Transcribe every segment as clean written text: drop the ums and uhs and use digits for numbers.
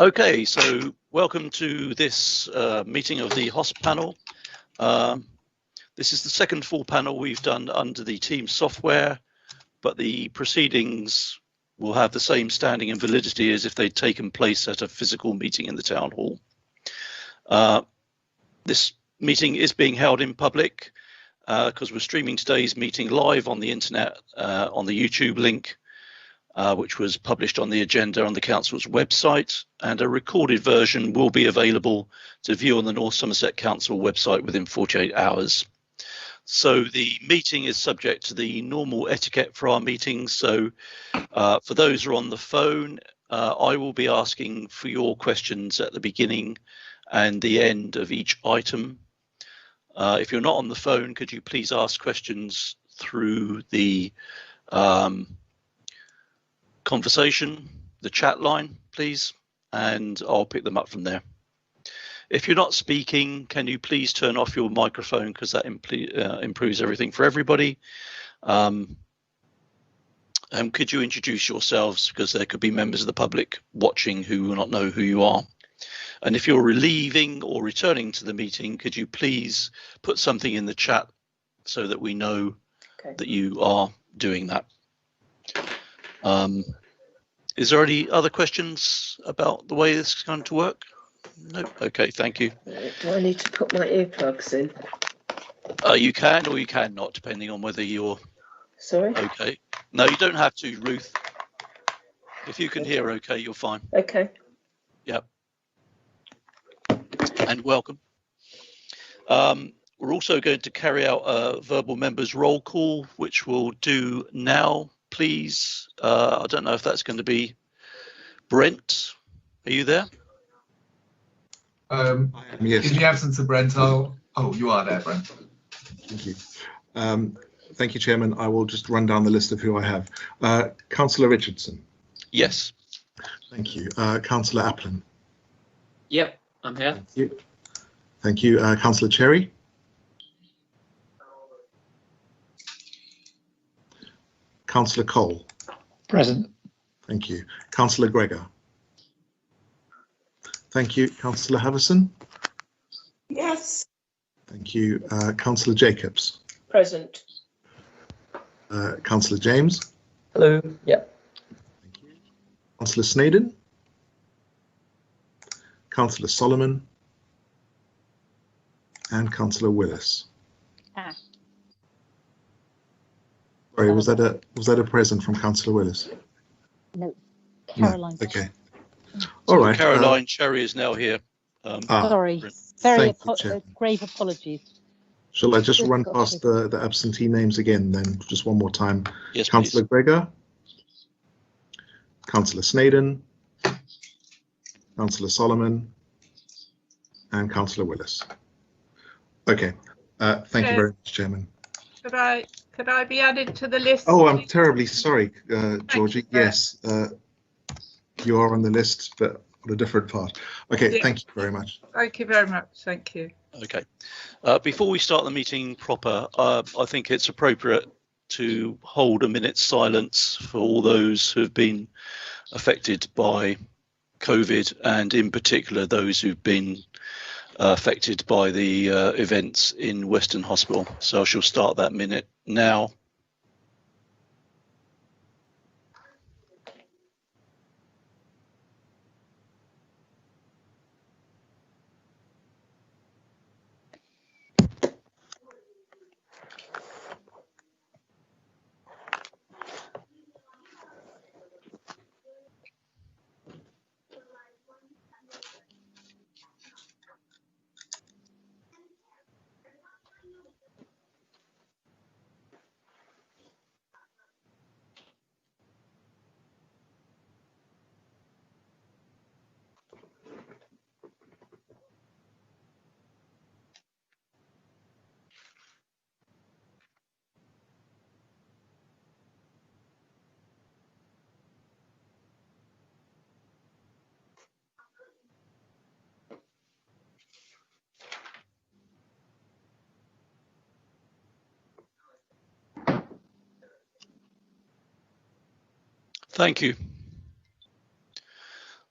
Okay, so welcome to this meeting of the HOSP panel. This is the second full panel we've done under the Teams software, but the proceedings will have the same standing and validity as if they'd taken place at a physical meeting in the town hall. This meeting is being held in public because we're streaming today's meeting live on the internet on the YouTube link, which was published on the agenda on the council's website, and a recorded version will be available to view on the North Somerset Council website within 48 hours. So the meeting is subject to the normal etiquette for our meetings. So for those who are on the phone, I will be asking for your questions at the beginning and the end of each item. If you're not on the phone, could you please ask questions through the conversation, the chat line, please, and I'll pick them up from there. If you're not speaking, can you please turn off your microphone, because that improves everything for everybody. And could you introduce yourselves, because there could be members of the public watching who will not know who you are. And if you're leaving or returning to the meeting, could you please put something in the chat so that we know that you are doing that. Is there any other questions about the way this is going to work? No. Okay, thank you. Do I need to put my earplugs in? You can or you can not, depending on whether you're Sorry? okay. No, you don't have to, Ruth. If you can hear okay, you're fine. Okay. Yep. And welcome. We're also going to carry out a verbal members roll call, which we'll do now, please. I don't know if that's going to be Brent. Are you there? Yes. In the absence of Brent, oh, you are there, Brent. Thank you. Thank you, Chairman. I will just run down the list of who I have. Councillor Richardson. Yes. Thank you. Councillor Applin. Yep, I'm here. Thank you. Thank you. Councillor Cherry. Councillor Cole. Present. Thank you. Councillor Gregor. Thank you. Councillor Havison. Yes. Thank you. Councillor Jacobs. Present. Councillor James. Hello. Yep. Thank you. Councillor Snaden. Councillor Solomon. And Councillor Willis. Sorry, was that a present from Councillor Willis? No, Caroline. No. Okay. All right. Caroline Cherry is now here. Sorry, very grave apologies. Shall I just run past the absentee names again then, just one more time? Yes, Councillor Gregor, Councillor Snaden, Councillor Solomon, and Councillor Willis. Okay. Thank you very much, Chairman. Could I be added to the list? Oh, I'm terribly sorry, Georgie. Yes, you are on the list, but on a different part. Okay, yeah. Thank you very much. Thank you very much. Thank you. Okay. Before we start the meeting proper, I think it's appropriate to hold a minute's silence for all those who have been affected by COVID, and in particular those who've been affected by the events in Western Hospital. So I shall start that minute now. Thank you.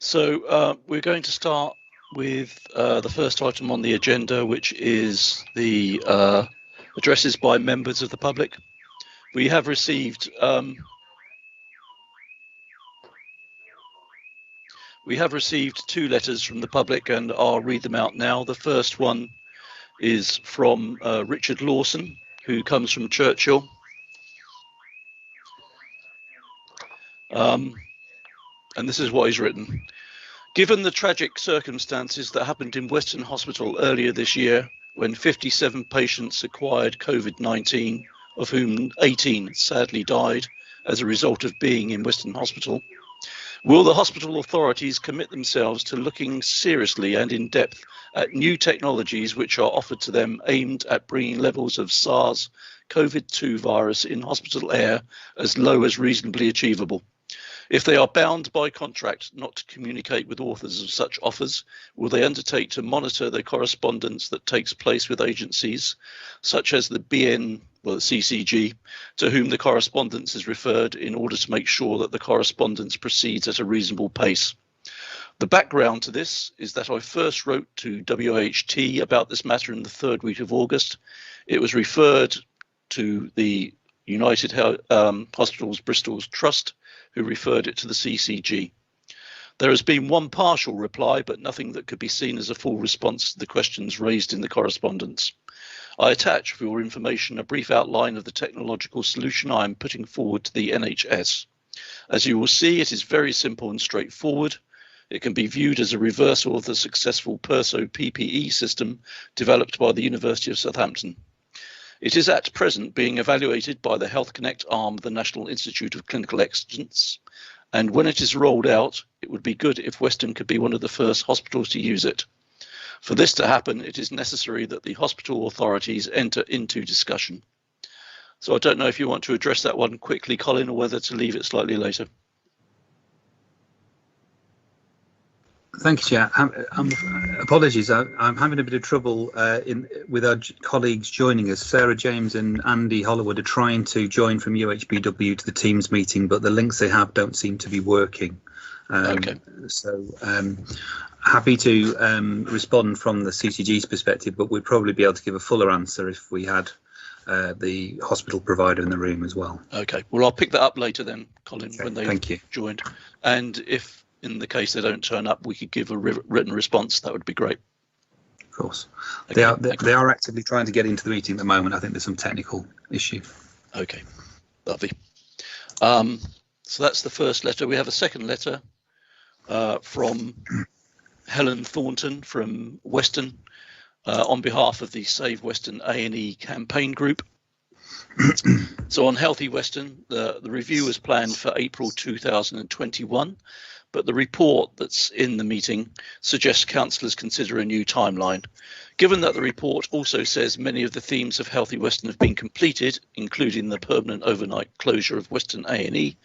So we're going to start with the first item on the agenda, which is the addresses by members of the public. We have received two letters from the public, and I'll read them out now. The first one is from Richard Lawson, who comes from Churchill. And this is what he's written. Given the tragic circumstances that happened in Western Hospital earlier this year, when 57 patients acquired COVID-19, of whom 18 sadly died as a result of being in Western Hospital, will the hospital authorities commit themselves to looking seriously and in depth at new technologies which are offered to them aimed at bringing levels of SARS-CoV-2 virus in hospital air as low as reasonably achievable? If they are bound by contract not to communicate with authors of such offers, will they undertake to monitor the correspondence that takes place with agencies such as the CCG, to whom the correspondence is referred, in order to make sure that the correspondence proceeds at a reasonable pace? The background to this is that I first wrote to WHT about this matter in the third week of August. It was referred to the United Hospitals Bristol's Trust, who referred it to the CCG. There has been one partial reply, but nothing that could be seen as a full response to the questions raised in the correspondence. I attach for your information a brief outline of the technological solution I am putting forward to the NHS. As you will see, it is very simple and straightforward. It can be viewed as a reversal of the successful Perso PPE system developed by the University of Southampton. It is at present being evaluated by the Health Connect arm of the National Institute of Clinical Excellence, and when it is rolled out, it would be good if Western could be one of the first hospitals to use it. For this to happen, it is necessary that the hospital authorities enter into discussion. So I don't know if you want to address that one quickly, Colin, or whether to leave it slightly later. Thank you, Chair. Apologies, I'm having a bit of trouble with our colleagues joining us. Sarah James and Andy Hollywood are trying to join from UHBW to the Teams meeting, but the links they have don't seem to be working. Okay. So happy to respond from the CCG's perspective, but we'd probably be able to give a fuller answer if we had the hospital provider in the room as well. Okay. Well, I'll pick that up later then, Colin, okay, when they've joined. And if in the case they don't turn up, we could give a written response. That would be great. Of course. Okay. They are actively trying to get into the meeting at the moment. I think there's some technical issue. Okay, lovely. So that's the first letter. We have a second letter from Helen Thornton from Western on behalf of the Save Western A&E campaign group. So on Healthy Western, the review was planned for April 2021. But the report that's in the meeting suggests councillors consider a new timeline. Given that the report also says many of the themes of Healthy Western have been completed, including the permanent overnight closure of Western A&E,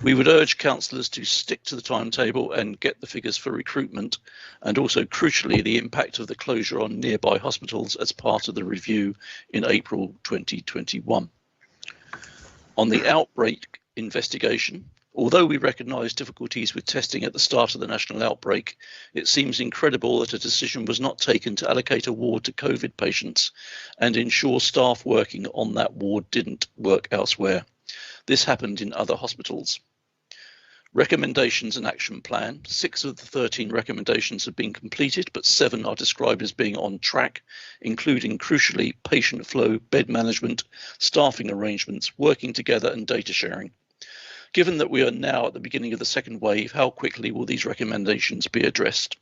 we would urge councillors to stick to the timetable and get the figures for recruitment, and also crucially the impact of the closure on nearby hospitals as part of the review in April 2021. On the outbreak investigation, although we recognise difficulties with testing at the start of the national outbreak, it seems incredible that a decision was not taken to allocate a ward to COVID patients and ensure staff working on that ward didn't work elsewhere. This happened in other hospitals. Recommendations and action plan. 6 of the 13 recommendations have been completed, but 7 are described as being on track, including crucially patient flow, bed management, staffing arrangements, working together and data sharing. Given that we are now at the beginning of the second wave, how quickly will these recommendations be addressed?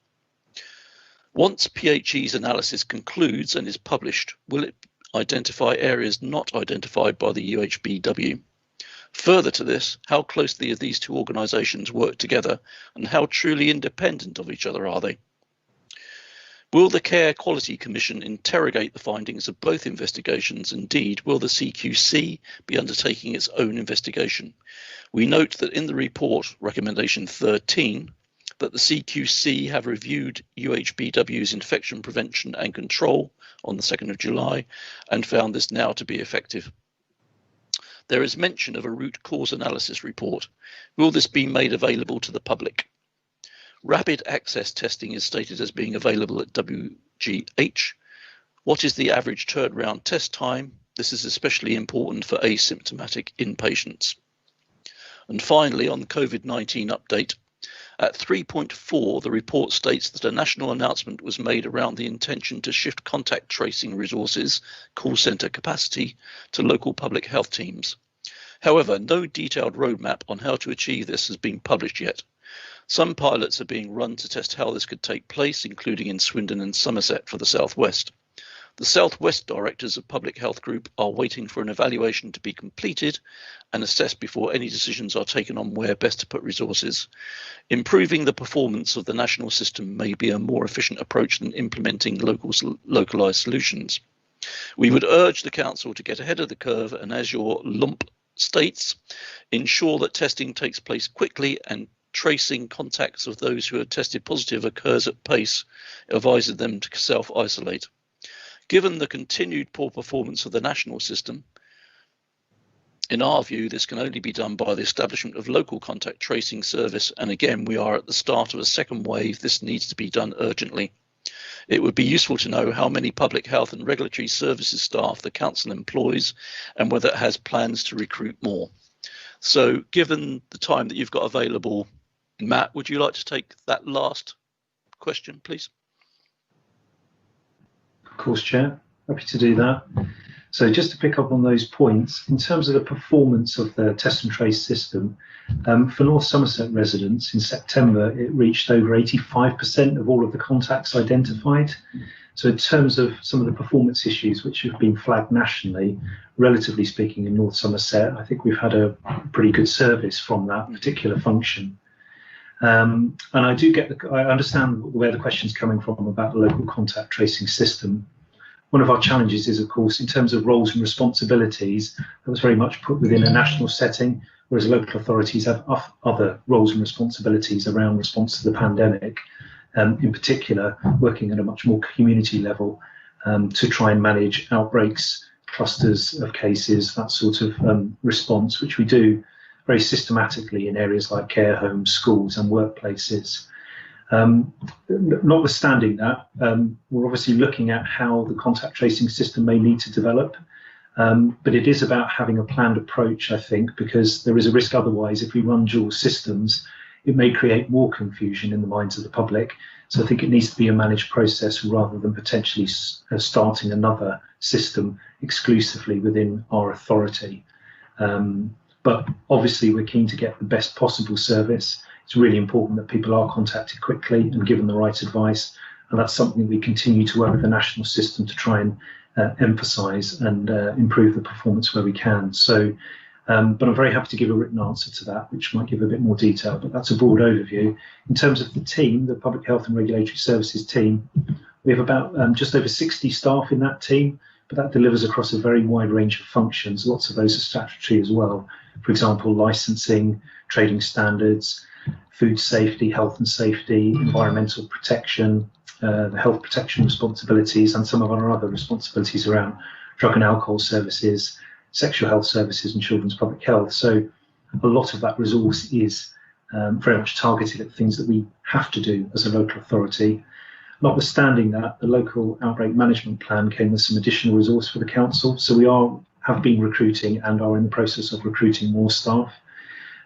Once PHE's analysis concludes and is published, will it identify areas not identified by the UHBW? Further to this, how closely have these two organisations worked together and how truly independent of each other are they? Will the Care Quality Commission interrogate the findings of both investigations? Indeed, will the CQC be undertaking its own investigation? We note that in the report, recommendation 13, that the CQC have reviewed UHBW's infection prevention and control on the 2nd of July and found this now to be effective. There is mention of a root cause analysis report. Will this be made available to the public? Rapid access testing is stated as being available at WGH. What is the average turnaround test time? This is especially important for asymptomatic inpatients. And finally, on the COVID-19 update, at 3.4, the report states that a national announcement was made around the intention to shift contact tracing resources, call centre capacity, to local public health teams. However, no detailed roadmap on how to achieve this has been published yet. Some pilots are being run to test how this could take place, including in Swindon and Somerset for the South West. The South West directors of Public Health Group are waiting for an evaluation to be completed and assessed before any decisions are taken on where best to put resources. Improving the performance of the national system may be a more efficient approach than implementing localised solutions. We would urge the Council to get ahead of the curve and, as your lump states, ensure that testing takes place quickly and tracing contacts of those who are tested positive occurs at pace, advising them to self-isolate. Given the continued poor performance of the national system, in our view, this can only be done by the establishment of local contact tracing service, and again, we are at the start of a second wave. This needs to be done urgently. It would be useful to know how many public health and regulatory services staff the Council employs and whether it has plans to recruit more. So given the time that you've got available, Matt, would you like to take that last question, please? Of course, Chair. Happy to do that. So just to pick up on those points, in terms of the performance of the test and trace system, for North Somerset residents in September, it reached over 85% of all of the contacts identified. So in terms of some of the performance issues which have been flagged nationally, relatively speaking in North Somerset, I think we've had a pretty good service from that particular function. And I understand where the question's coming from about the local contact tracing system. One of our challenges is, of course, in terms of roles and responsibilities, that was very much put within a national setting, whereas local authorities have other roles and responsibilities around response to the pandemic, in particular, working at a much more community level to try and manage outbreaks, clusters of cases, that sort of response, which we do very systematically in areas like care homes, schools and workplaces. Notwithstanding that, we're obviously looking at how the contact tracing system may need to develop, but it is about having a planned approach, I think, because there is a risk otherwise if we run dual systems, it may create more confusion in the minds of the public. So I think it needs to be a managed process rather than potentially starting another system exclusively within our authority. But obviously we're keen to get the best possible service. It's really important that people are contacted quickly and given the right advice. And that's something we continue to work with the national system to try and emphasise and improve the performance where we can. So, but I'm very happy to give a written answer to that, which might give a bit more detail, but that's a broad overview. In terms of the team, the Public Health and Regulatory Services team, we have about just over 60 staff in that team, but that delivers across a very wide range of functions. Lots of those are statutory as well. For example, licensing, trading standards, food safety, health and safety, environmental protection, the health protection responsibilities, and some of our other responsibilities around drug and alcohol services, sexual health services and children's public health. So a lot of that resource is very much targeted at things that we have to do as a local authority. Notwithstanding that, the local outbreak management plan came with some additional resource for the council. So we have been recruiting and are in the process of recruiting more staff.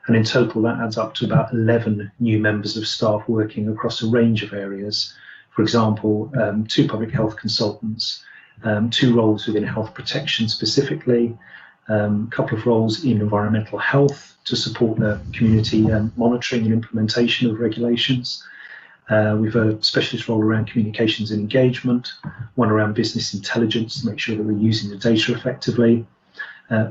And in total, that adds up to about 11 new members of staff working across a range of areas. For example, 2 public health consultants, 2 roles within health protection specifically, a couple of roles in environmental health to support the community monitoring and implementation of regulations. We've a specialist role around communications and engagement, one around business intelligence to make sure that we're using the data effectively.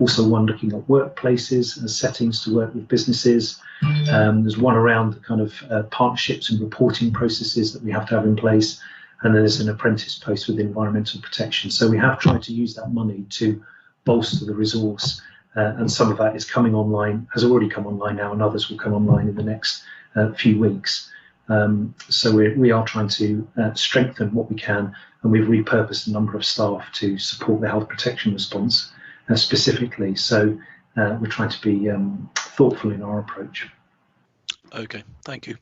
Also one looking at workplaces as settings to work with businesses. There's one around the kind of partnerships and reporting processes that we have to have in place. And then there's an apprentice post with environmental protection. So we have tried to use that money to bolster the resource. And some of that is coming online, has already come online now, and others will come online in the next few weeks. So we are trying to strengthen what we can, and we've repurposed a number of staff to support the health protection response specifically. So we're trying to be thoughtful in our approach. Okay, thank you.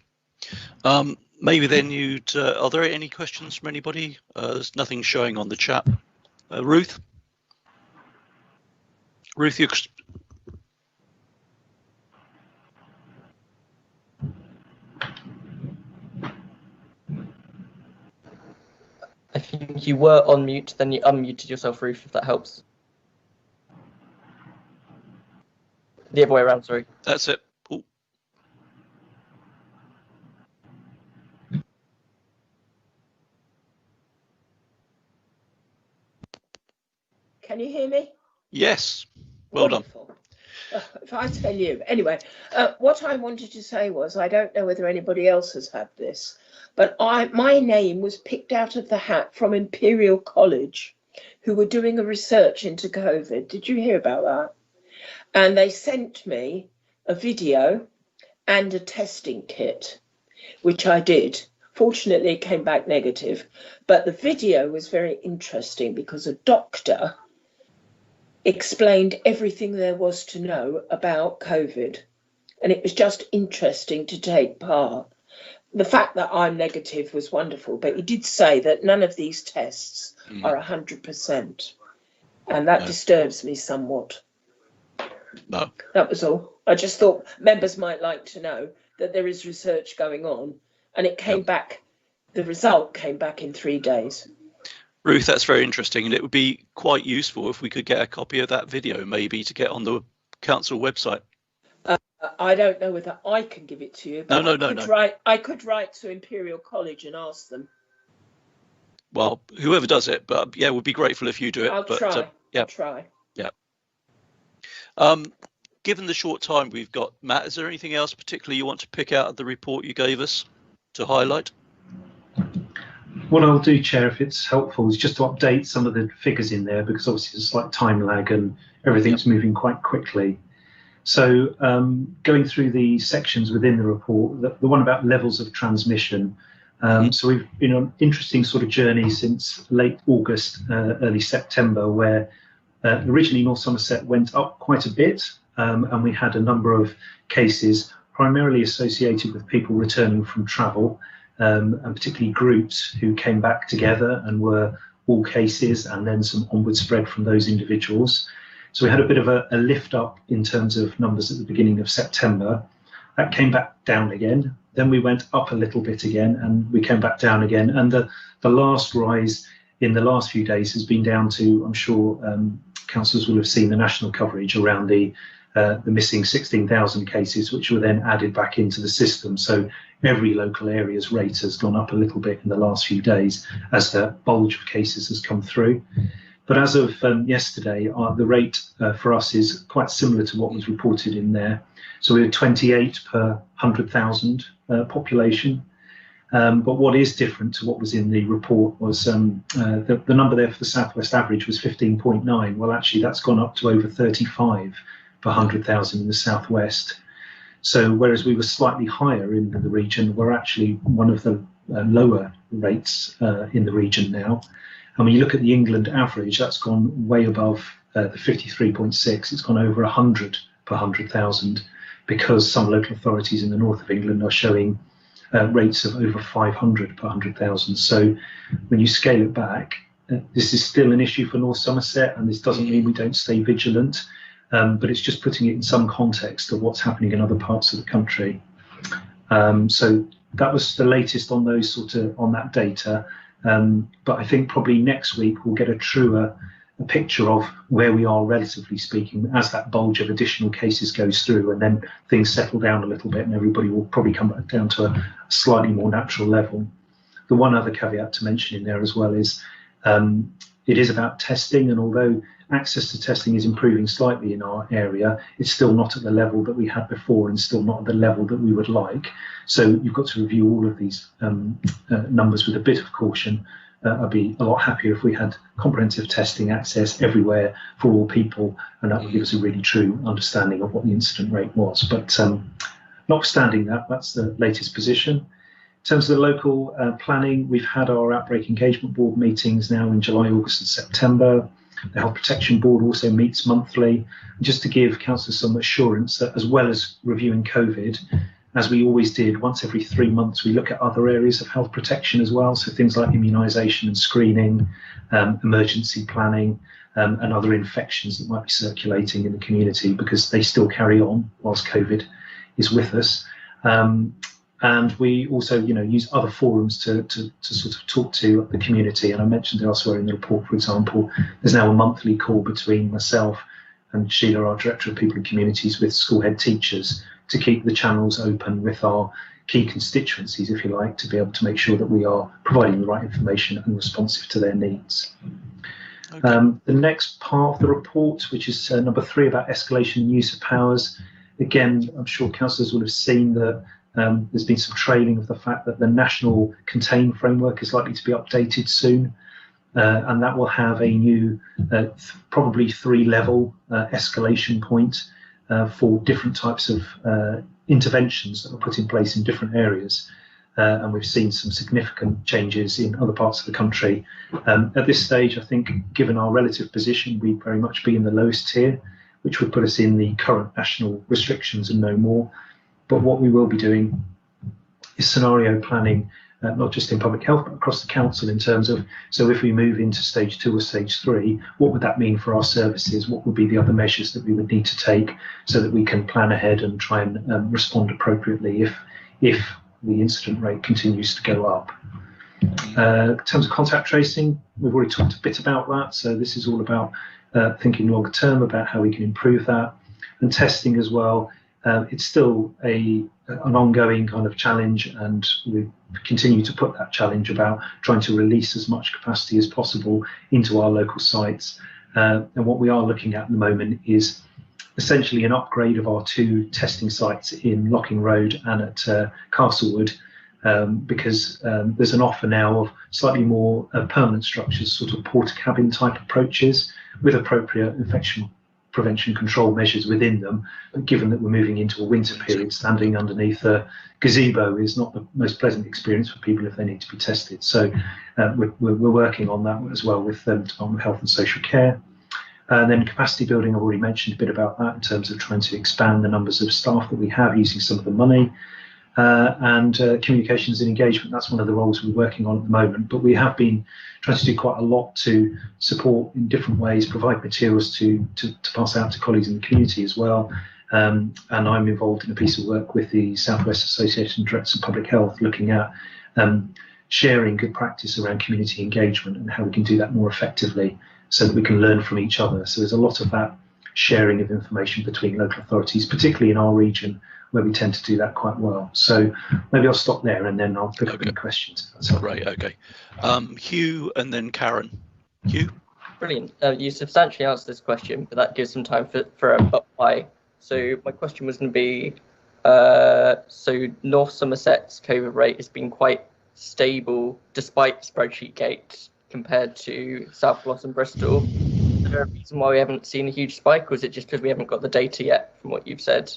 Maybe then you'd. Are there any questions from anybody? There's nothing showing on the chat. Ruth. Ruth, you. I think you were on mute, then you unmuted yourself, Ruth, if that helps. The other way around, sorry. That's it. Ooh. Can you hear me? Yes. Well Wonderful. If I tell you, anyway, what I wanted to say was, I don't know whether anybody else has had this, but my name was picked out of the hat from Imperial College, who were doing a research into COVID. Did you hear about that? And they sent me a video and a testing kit, which I did. Fortunately, it came back negative, but the video was very interesting because a doctor explained everything there was to know about COVID. And it was just interesting to take part. The fact that I'm negative was wonderful, but he did say that none of these tests are 100%. And that disturbs me somewhat. No. That was all. I just thought members might like to know that there is research going on, and it came back, the result came back in 3 days. Ruth, that's very interesting, and it would be quite useful if we could get a copy of that video, maybe, to get on the council website. I don't know whether I can give it to you, but I could write to Imperial College and ask them. Well, whoever does it, but yeah, we'd be grateful if you do it. I'll try. I'll try. Yeah. Given the short time we've got, Matt, is there anything else particularly you want to pick out of the report you gave us to highlight? What I'll do, Chair, if it's helpful, is just to update some of the figures in there, because obviously there's a slight time lag and everything's moving quite quickly. So going through the sections within the report, the one about levels of transmission. So we've been on an interesting sort of journey since late August, early September, where originally North Somerset went up quite a bit, and we had a number of cases primarily associated with people returning from travel, and particularly groups who came back together and were all cases, and then some onward spread from those individuals. So we had a bit of a lift up in terms of numbers at the beginning of September. That came back down again. Then we went up a little bit again, and we came back down again. And the last rise in the last few days has been down to, I'm sure councillors will have seen the national coverage around the missing 16,000 cases, which were then added back into the system. So every local area's rate has gone up a little bit in the last few days as the bulge of cases has come through. But as of yesterday, the rate for us is quite similar to what was reported in there. So we were 28 per 100,000 population. But what is different to what was in the report was the number there for the Southwest average was 15.9. Well, actually, that's gone up to over 35 per 100,000 in the Southwest. So whereas we were slightly higher in the region, we're actually one of the lower rates in the region now. And when you look at the England average, that's gone way above the 53.6. It's gone over 100 per 100,000, because some local authorities in the north of England are showing rates of over 500 per 100,000. So when you scale it back, this is still an issue for North Somerset, and this doesn't mean we don't stay vigilant, but it's just putting it in some context of what's happening in other parts of the country. So that was the latest on those on that data. But I think probably next week we'll get a truer picture of where we are, relatively speaking, as that bulge of additional cases goes through, and then things settle down a little bit and everybody will probably come back down to a slightly more natural level. The one other caveat to mention in there as well is it is about testing, and although access to testing is improving slightly in our area, it's still not at the level that we had before and still not at the level that we would like. So you've got to review all of these numbers with a bit of caution. I'd be a lot happier if we had comprehensive testing access everywhere for all people, and that would give us a really true understanding of what the incident rate was. But notwithstanding that, that's the latest position. In terms of the local planning, we've had our Outbreak Engagement Board meetings now in July, August and September. The Health Protection Board also meets monthly, just to give councillors some assurance that, as well as reviewing COVID, as we always did, once every 3 months, we look at other areas of health protection as well. So things like immunisation and screening, emergency planning, and other infections that might be circulating in the community, because they still carry on whilst COVID is with us. And we also, use other forums to sort of talk to the community. And I mentioned elsewhere in the report, for example, there's now a monthly call between myself and Sheila, our Director of People and Communities, with school head teachers, to keep the channels open with our key constituencies, if you like, to be able to make sure that we are providing the right information and responsive to their needs. Okay. The next part of the report, which is number 3, about escalation and use of powers. Again, I'm sure councillors will have seen that there's been some training of the fact that the national contain framework is likely to be updated soon. And that will have a new, probably 3-level escalation point for different types of interventions that are put in place in different areas. And we've seen some significant changes in other parts of the country. At this stage, I think, given our relative position, we'd very much be in the lowest tier, which would put us in the current national restrictions and no more. But what we will be doing is scenario planning, not just in public health, but across the council, in terms of, so if we move into stage 2 or stage 3, what would that mean for our services? What would be the other measures that we would need to take so that we can plan ahead and try and respond appropriately if the incident rate continues to go up? In terms of contact tracing, we've already talked a bit about that. So this is all about thinking longer term about how we can improve that, and testing as well. It's still an ongoing kind of challenge, and we continue to put that challenge about trying to release as much capacity as possible into our local sites. And what we are looking at the moment is essentially an upgrade of our 2 testing sites in Locking Road and at Castlewood, because there's an offer now of slightly more permanent structures, sort of porta cabin type approaches with appropriate infection prevention control measures within them. But given that we're moving into a winter period, standing underneath a gazebo is not the most pleasant experience for people if they need to be tested. So we're working on that as well with the Department of Health and Social Care. And then capacity building, I've already mentioned a bit about that in terms of trying to expand the numbers of staff that we have using some of the money. And communications and engagement, that's one of the roles we're working on at the moment, but we have been trying to do quite a lot to support in different ways, provide materials to pass out to colleagues in the community as well. And I'm involved in a piece of work with the South West Association of Directors of Public Health, looking at sharing good practice around community engagement and how we can do that more effectively so that we can learn from each other. So there's a lot of that sharing of information between local authorities, particularly in our region, where we tend to do that quite well. So maybe I'll stop there and then I'll pick up any questions. That's great. Okay. Hugh and then Karen. Hugh? Brilliant. You substantially answered this question, but that gives some time for a but why. So my question was going to be, so North Somerset's COVID rate has been quite stable despite spreadsheet gate compared to South Gloss and Bristol. Is there a reason why we haven't seen a huge spike, or is it just because we haven't got the data yet from what you've said?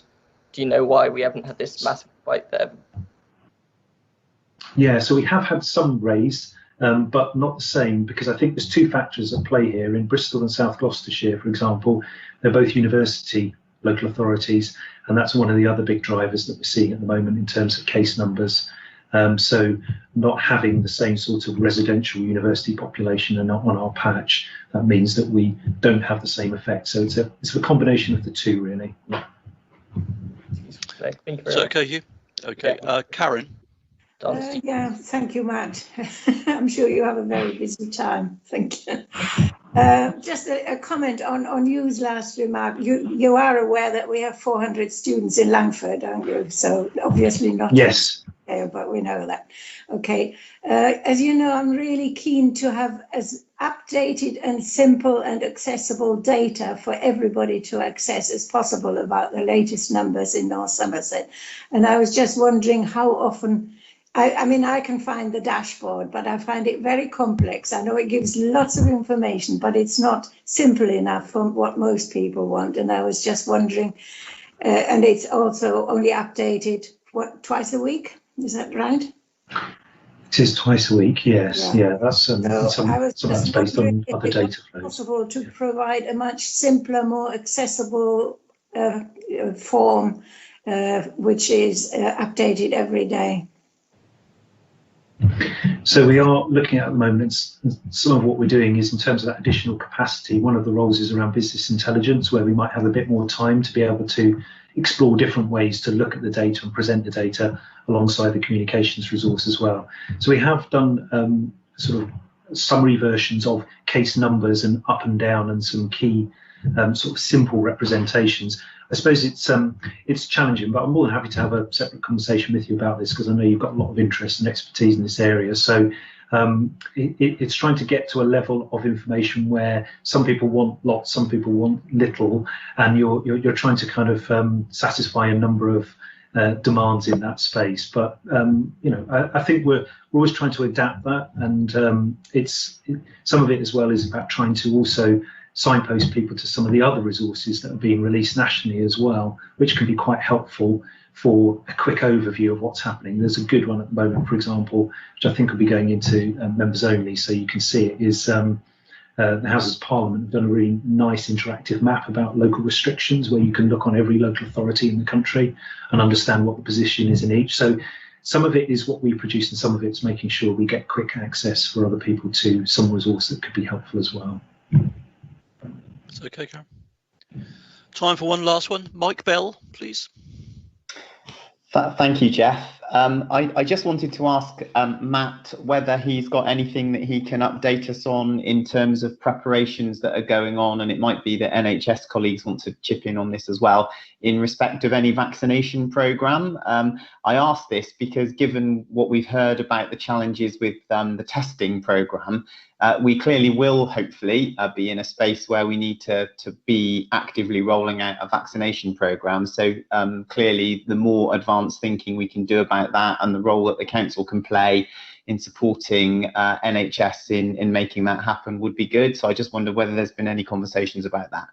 Do you know why we haven't had this massive spike there? Yeah, so we have had some raised, but not the same, because I think there's 2 factors at play here. In Bristol and South Gloucestershire, for example, they're both university local authorities, and that's one of the other big drivers that we're seeing at the moment in terms of case numbers. So not having the same sort of residential university population and on our patch, that means that we don't have the same effect. So it's a combination of the 2, really. So, okay, Hugh. Okay, Karen. Yeah, thank you, Matt. I'm sure you have a very busy time. Thank you. Just a comment on Hugh's last remark. You are aware that we have 400 students in Langford, aren't you? So obviously not. Yes. There, but we know that. Okay. As you know, I'm really keen to have as updated and simple and accessible data for everybody to access as possible about the latest numbers in North Somerset. And I was just wondering how often, I mean, I can find the dashboard, but I find it very complex. I know it gives lots of information, but it's not simple enough for what most people want. And I was just wondering, and it's also only updated, twice a week? Is that right? It is twice a week, yes. Yeah, that's some that's based on other data flows. Possible to provide a much simpler, more accessible form which is updated every day. So we are looking at the moment, some of what we're doing is in terms of that additional capacity, one of the roles is around business intelligence, where we might have a bit more time to be able to explore different ways to look at the data and present the data alongside the communications resource as well. So we have done sort of summary versions of case numbers and up and down and some key sort of simple representations. I suppose it's challenging, but I'm more than happy to have a separate conversation with you about this, because I know you've got a lot of interest and expertise in this area. So it's trying to get to a level of information where some people want lots, some people want little, and you're trying to kind of satisfy a number of demands in that space. But you know, I think we're always trying to adapt that, and some of it as well is about trying to also signpost people to some of the other resources that are being released nationally as well, which can be quite helpful for a quick overview of what's happening. There's a good one at the moment, for example, which I think will be going into members only, so you can see it, is the Houses of Parliament have done a really nice interactive map about local restrictions, where you can look on every local authority in the country and understand what the position is in each. So some of it is what we produce, and some of it's making sure we get quick access for other people to some resource that could be helpful as well. It's okay, Karen. Time for one last one. Mike Bell, please. Thank you, Jeff. I just wanted to ask Matt whether he's got anything that he can update us on in terms of preparations that are going on, and it might be that NHS colleagues want to chip in on this as well, in respect of any vaccination programme. I ask this because, given what we've heard about the challenges with the testing programme, we clearly will hopefully be in a space where we need to be actively rolling out a vaccination programme. So clearly the more advanced thinking we can do about that, and the role that the council can play in supporting NHS in making that happen, would be good. So I just wonder whether there's been any conversations about that.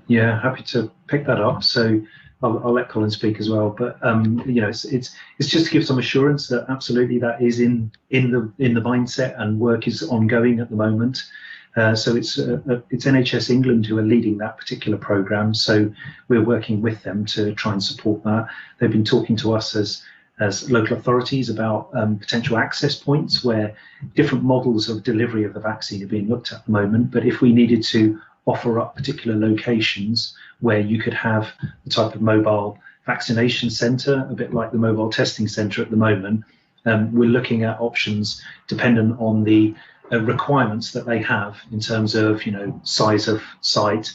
Yeah, happy to pick that up. So I'll let Colin speak as well, but you know, it's just to give some assurance that absolutely that is in the mindset, and work is ongoing at the moment. So it's NHS England who are leading that particular programme. So we're working with them to try and support that. They've been talking to us as local authorities about potential access points where different models of delivery of the vaccine are being looked at the moment. But if we needed to offer up particular locations where you could have the type of mobile vaccination centre, a bit like the mobile testing centre at the moment, we're looking at options dependent on the requirements that they have in terms of, you know, size of site,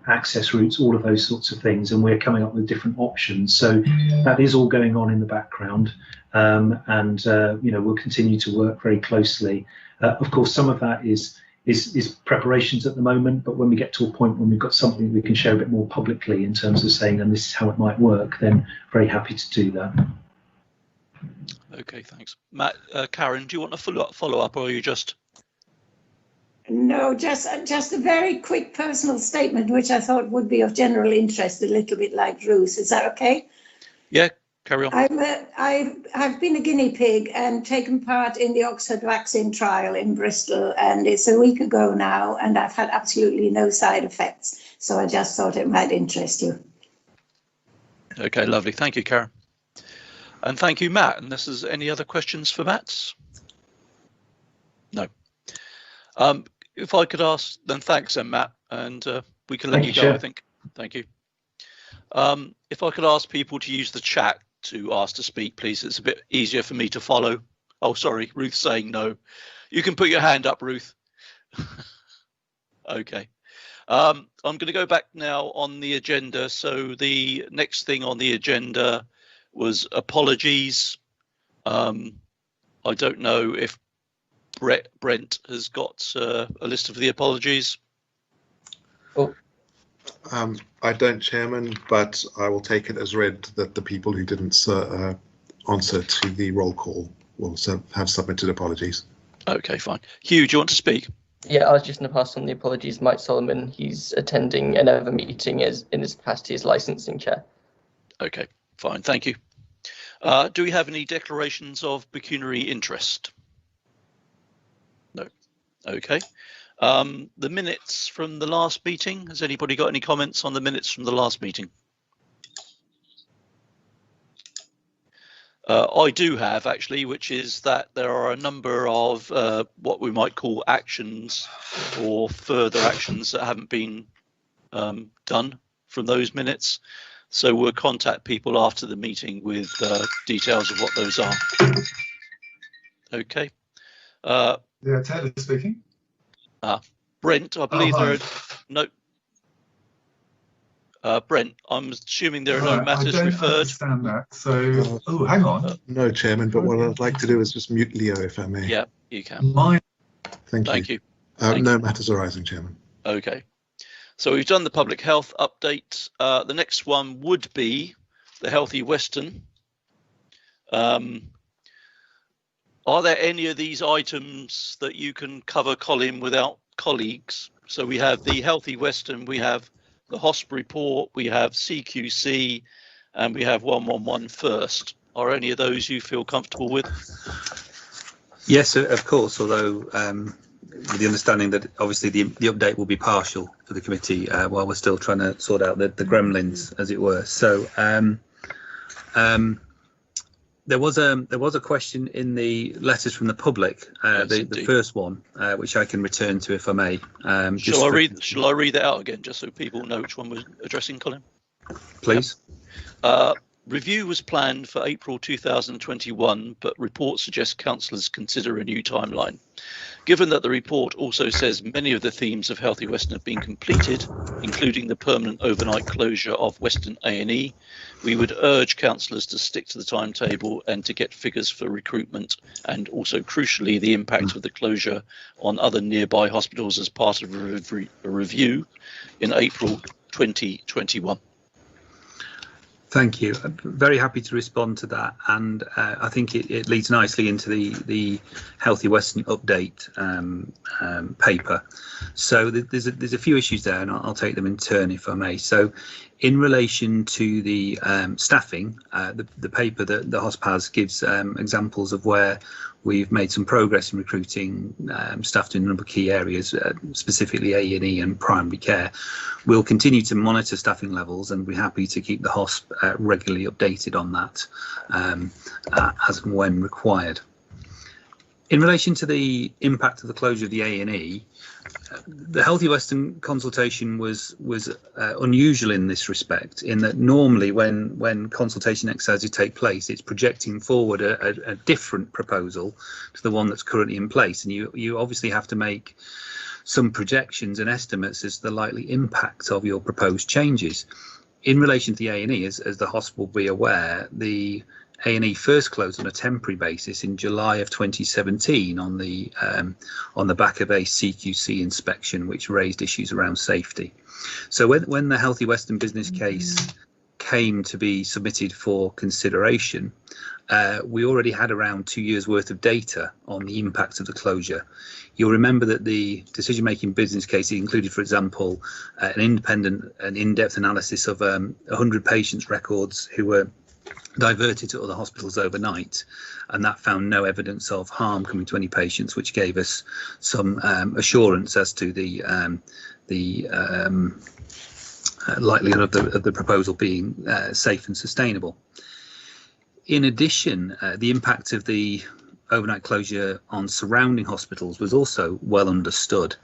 access routes, all of those sorts of things, and we're coming up with different options. So that is all going on in the background, and you know, we'll continue to work very closely. Of course, some of that is preparations at the moment, but when we get to a point when we've got something we can share a bit more publicly in terms of saying, and this is how it might work, then very happy to do that. Okay, thanks. Matt, Karen, do you want to follow up, or are you just? No, just a very quick personal statement, which I thought would be of general interest, a little bit like Ruth. Is that okay? Yeah, carry on. I've been a guinea pig and taken part in the Oxford vaccine trial in Bristol, and it's a week ago now, and I've had absolutely no side effects. So I just thought it might interest you. Okay, lovely. Thank you, Karen. And thank you, Matt. And this is any other questions for Matt? No. If I could ask, then thanks, then Matt, and we can let you go. I think. Thank you. If I could ask people to use the chat to ask to speak, please. It's a bit easier for me to follow. Oh, sorry, Ruth's saying no. You can put your hand up, Ruth. Okay. I'm going to go back now on the agenda. So the next thing on the agenda was apologies. I don't know if Brent has got a list of the apologies. Oh. I don't, Chairman, but I will take it as read that the people who didn't answer to the roll call will have submitted apologies. Okay, fine. Hugh, do you want to speak? Yeah, I was just going to pass on the apologies. Mike Solomon, he's attending another meeting in his capacity as licensing chair. Okay, fine. Thank you. Do we have any declarations of pecuniary interest? No. Okay. The minutes from the last meeting. Has anybody got any comments on the minutes from the last meeting? I do have, actually, which is that there are a number of what we might call actions or further actions that haven't been done from those minutes. So we'll contact people after the meeting with details of what those are. Okay. Yeah, Taylor speaking. Brent, I believe hi. there are no. Brent, I'm assuming there are no matters I don't referred. understand that. So, hang on. No, Chairman, but what I'd like to do is just mute Leo, if I may. Yeah, you can. Thank you. Thank No you. matters arising, Chairman. Okay. So we've done the public health update. The next one would be the Healthy Western. Are there any of these items that you can cover, Colin, without colleagues? So we have the Healthy Western, we have the HOSP report, we have CQC, and we have 111 first. Are any of those you feel comfortable with? Yes, of course, although with the understanding that obviously the update will be partial for the committee while we're still trying to sort out the gremlins, as it were. So there was a question in the letters from the public, the first one, which I can return to if I may. Shall I read that out again, just so people know which one we're addressing, Colin? Please. Review was planned for April 2021, but report suggests councillors consider a new timeline. Given that the report also says many of the themes of Healthy Western have been completed, including the permanent overnight closure of Western A&E, we would urge councillors to stick to the timetable and to get figures for recruitment and also, crucially, the impact of the closure on other nearby hospitals as part of a review in April 2021. Thank you. I'm very happy to respond to that, and I think it leads nicely into the Healthy Western update paper. So there's a few issues there, and I'll take them in turn if I may. So in relation to the staffing, the paper that the HOSP has gives examples of where we've made some progress in recruiting staff in a number of key areas, specifically A&E and primary care. We'll continue to monitor staffing levels, and we're happy to keep the HOSP regularly updated on that as and when required. In relation to the impact of the closure of the A&E, the Healthy Western consultation was unusual in this respect, in that normally when consultation exercises take place, it's projecting forward a different proposal to the one that's currently in place, and you obviously have to make some projections and estimates as to the likely impact of your proposed changes. In relation to the A&E, as the HOSP will be aware, the A&E first closed on a temporary basis in July of 2017 on the back of a CQC inspection, which raised issues around safety. So when the Healthy Western business case came to be submitted for consideration, we already had around 2 years worth of data on the impact of the closure. You'll remember that the decision-making business case included, for example, an independent and in-depth analysis of 100 patients' records who were diverted to other hospitals overnight, and that found no evidence of harm coming to any patients, which gave us some assurance as to the likelihood of the proposal being safe and sustainable. In addition, the impact of the overnight closure on surrounding hospitals was also well understood,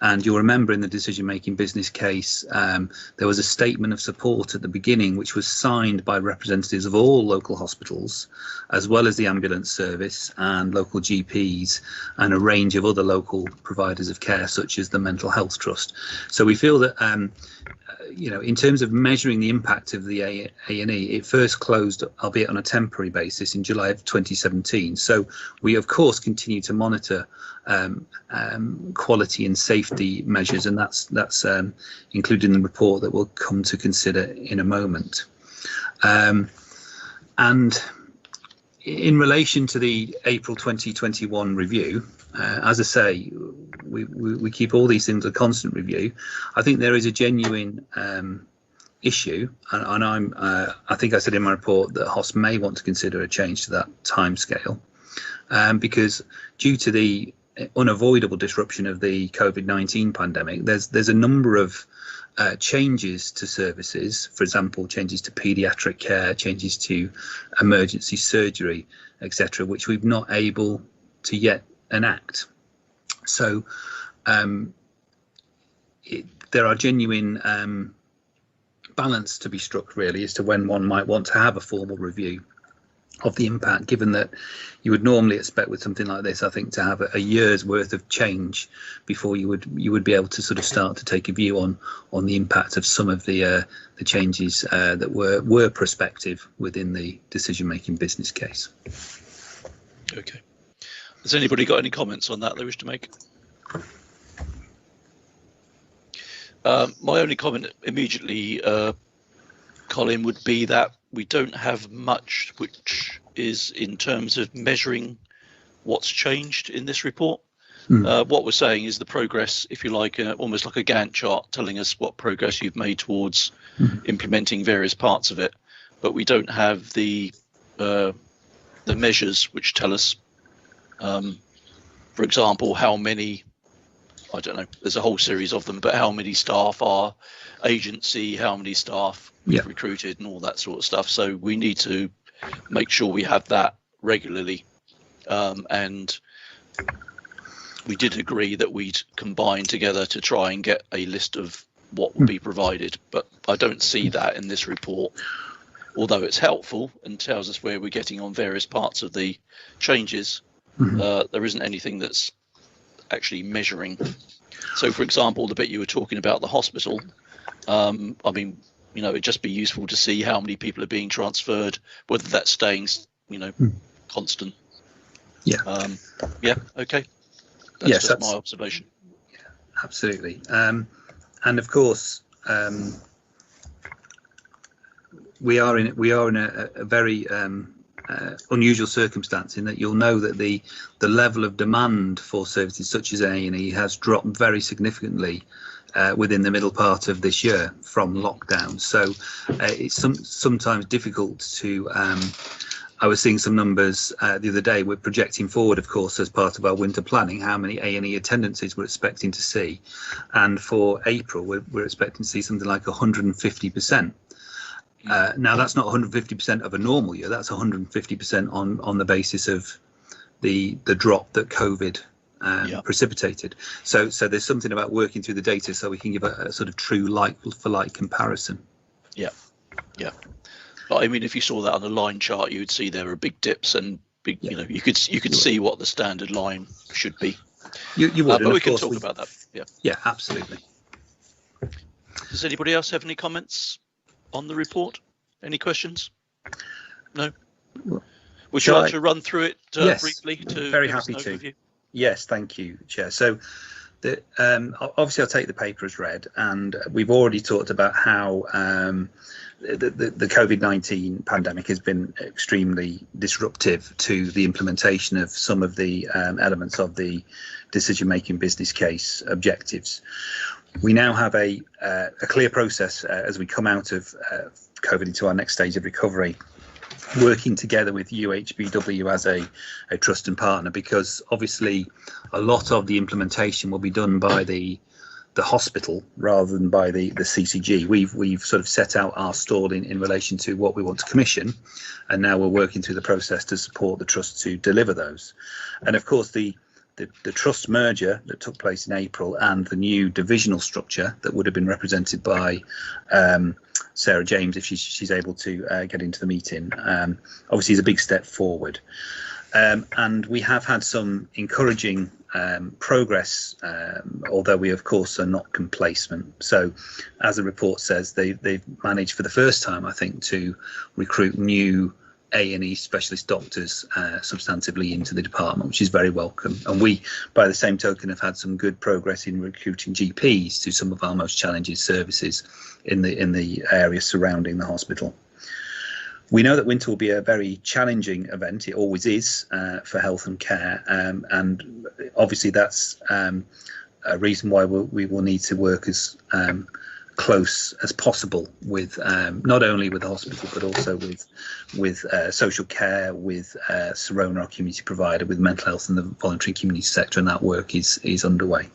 and you'll remember in the decision-making business case there was a statement of support at the beginning which was signed by representatives of all local hospitals, as well as the ambulance service and local GPs and a range of other local providers of care such as the Mental Health Trust. So we feel that in terms of measuring the impact of the A&E, it first closed, albeit on a temporary basis, in July of 2017. So we, of course, continue to monitor quality and safety measures, and that's included in the report that we'll come to consider in a moment. And in relation to the April 2021 review, as I say, we keep all these things a constant review. I think there is a genuine issue, and I think I said in my report that HOSP may want to consider a change to that timescale, because due to the unavoidable disruption of the COVID-19 pandemic, there's a number of changes to services, for example, changes to paediatric care, changes to emergency surgery, etc., which we've not able to yet enact. So there are genuine balance to be struck, really, as to when one might want to have a formal review of the impact, given that you would normally expect with something like this, I think, to have a year's worth of change before you would be able to sort of start to take a view on the impact of some of the changes that were prospective within the decision-making business case. Okay. Has anybody got any comments on that they wish to make? My only comment immediately, Colin, would be that we don't have much which is in terms of measuring what's changed in this report. What we're saying is the progress, if you like, almost like a Gantt chart telling us what progress you've made towards implementing various parts of it. But we don't have the measures which tell us, for example, how many, I don't know, there's a whole series of them, but how many staff are agency, how many staff we've recruited and all that sort of stuff. So we need to make sure we have that regularly. And we did agree that we'd combine together to try and get a list of what will be provided. But I don't see that in this report, although it's helpful and tells us where we're getting on various parts of the changes. There isn't anything that's actually measuring. So, for example, the bit you were talking about, the hospital, I mean, you know, it'd just be useful to see how many people are being transferred, whether that's staying, you know, constant. Yeah. Okay. That's just my observation. Absolutely. And of course, we are in a very unusual circumstance in that you'll know that the level of demand for services such as A&E has dropped very significantly within the middle part of this year from lockdown. So it's sometimes difficult to I was seeing some numbers the other day. We're projecting forward, of course, as part of our winter planning, how many A&E attendances we're expecting to see. And for April, we're expecting to see something like 150%. Now, that's not 150% of a normal year. That's 150% on the basis of the drop that COVID precipitated. So there's something about working through the data so we can give a sort of true like-for-like comparison. Yeah. But I mean, if you saw that on a line chart, you would see there are big dips and big. You know, you could see what the standard line should be. You would, but we can talk about that. Yeah, absolutely. Does anybody else have any comments on the report? Any questions? No. Would you like to run through it briefly? Very happy to. Yes, thank you, Chair. So, obviously, I'll take the paper as read, and we've already talked about how the COVID-19 pandemic has been extremely disruptive to the implementation of some of the elements of the decision-making business case objectives. We now have a clear process as we come out of COVID into our next stage of recovery, working together with UHBW as a trust and partner, because obviously a lot of the implementation will be done by the hospital rather than by the CCG. We've sort of set out our stall in relation to what we want to commission, and now we're working through the process to support the trust to deliver those. And of course, the trust merger that took place in April and the new divisional structure that would have been represented by Sarah James, if she's able to get into the meeting, obviously is a big step forward. And we have had some encouraging progress, although we of course are not complacent. So as the report says, they've managed for the first time, I think, to recruit new A&E specialist doctors substantively into the department, which is very welcome. And we, by the same token, have had some good progress in recruiting GPs to some of our most challenging services in the area surrounding the hospital. We know that winter will be a very challenging event. It always is for health and care, and obviously that's a reason why we will need to work as close as possible with not only with the hospital but also with social care, with Serona, our community provider, with mental health and the voluntary community sector, and that work is underway.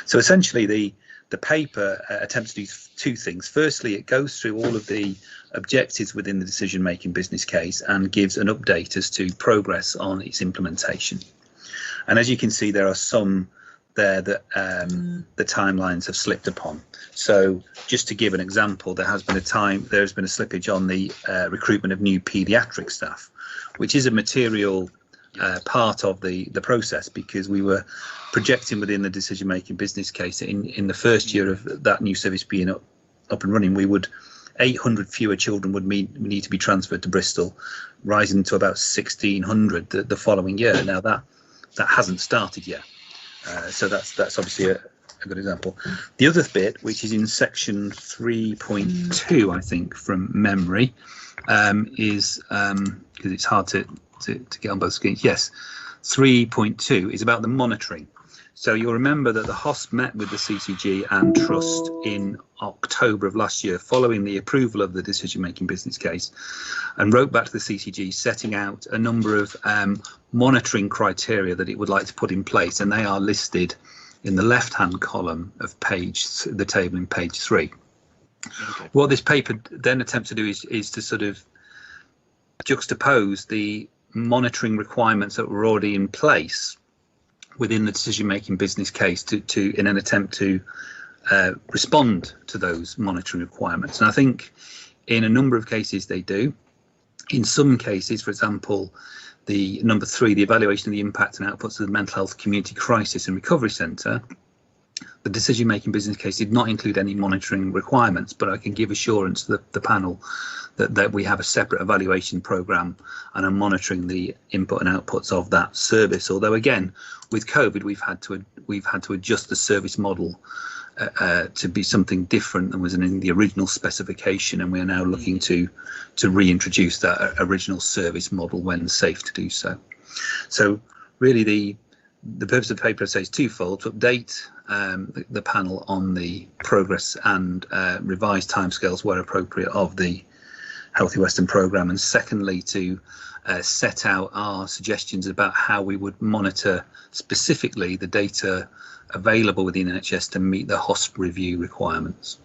So essentially the paper attempts to do two things. Firstly, it goes through all of the objectives within the decision-making business case and gives an update as to progress on its implementation. And as you can see, there are some there that the timelines have slipped upon. So just to give an example, there's been a slippage on the recruitment of new paediatric staff, which is a material part of the process, because we were projecting within the decision-making business case in the first year of that new service being up and running, 800 fewer children would need to be transferred to Bristol, rising to about 1,600 the following year. Now that hasn't started yet, so that's obviously a good example. The other bit, which is in section 3.2, I think from memory, is because it's hard to get on both screens. Yes, 3.2 is about the monitoring. So you'll remember that the HOSP met with the CCG and Trust in October of last year, following the approval of the decision-making business case, and wrote back to the CCG setting out a number of monitoring criteria that it would like to put in place, and they are listed in the left-hand column of the table in page 3. Okay. What this paper then attempts to do is to sort of juxtapose the monitoring requirements that were already in place within the decision-making business case in an attempt to respond to those monitoring requirements. And I think in a number of cases they do. In some cases, for example, the number 3, the evaluation of the impact and outputs of the Mental Health Community Crisis and Recovery Centre, the decision-making business case did not include any monitoring requirements, but I can give assurance to the panel that we have a separate evaluation programme and are monitoring the input and outputs of that service. Although again, with COVID, we've had to adjust the service model to be something different than was in the original specification, and we are now looking to reintroduce that original service model when safe to do so. So really the purpose of the paper, I say, is twofold: to update the panel on the progress and revise timescales where appropriate of the Healthy Western programme, and secondly to set out our suggestions about how we would monitor specifically the data available within NHS to meet the HOSP review requirements.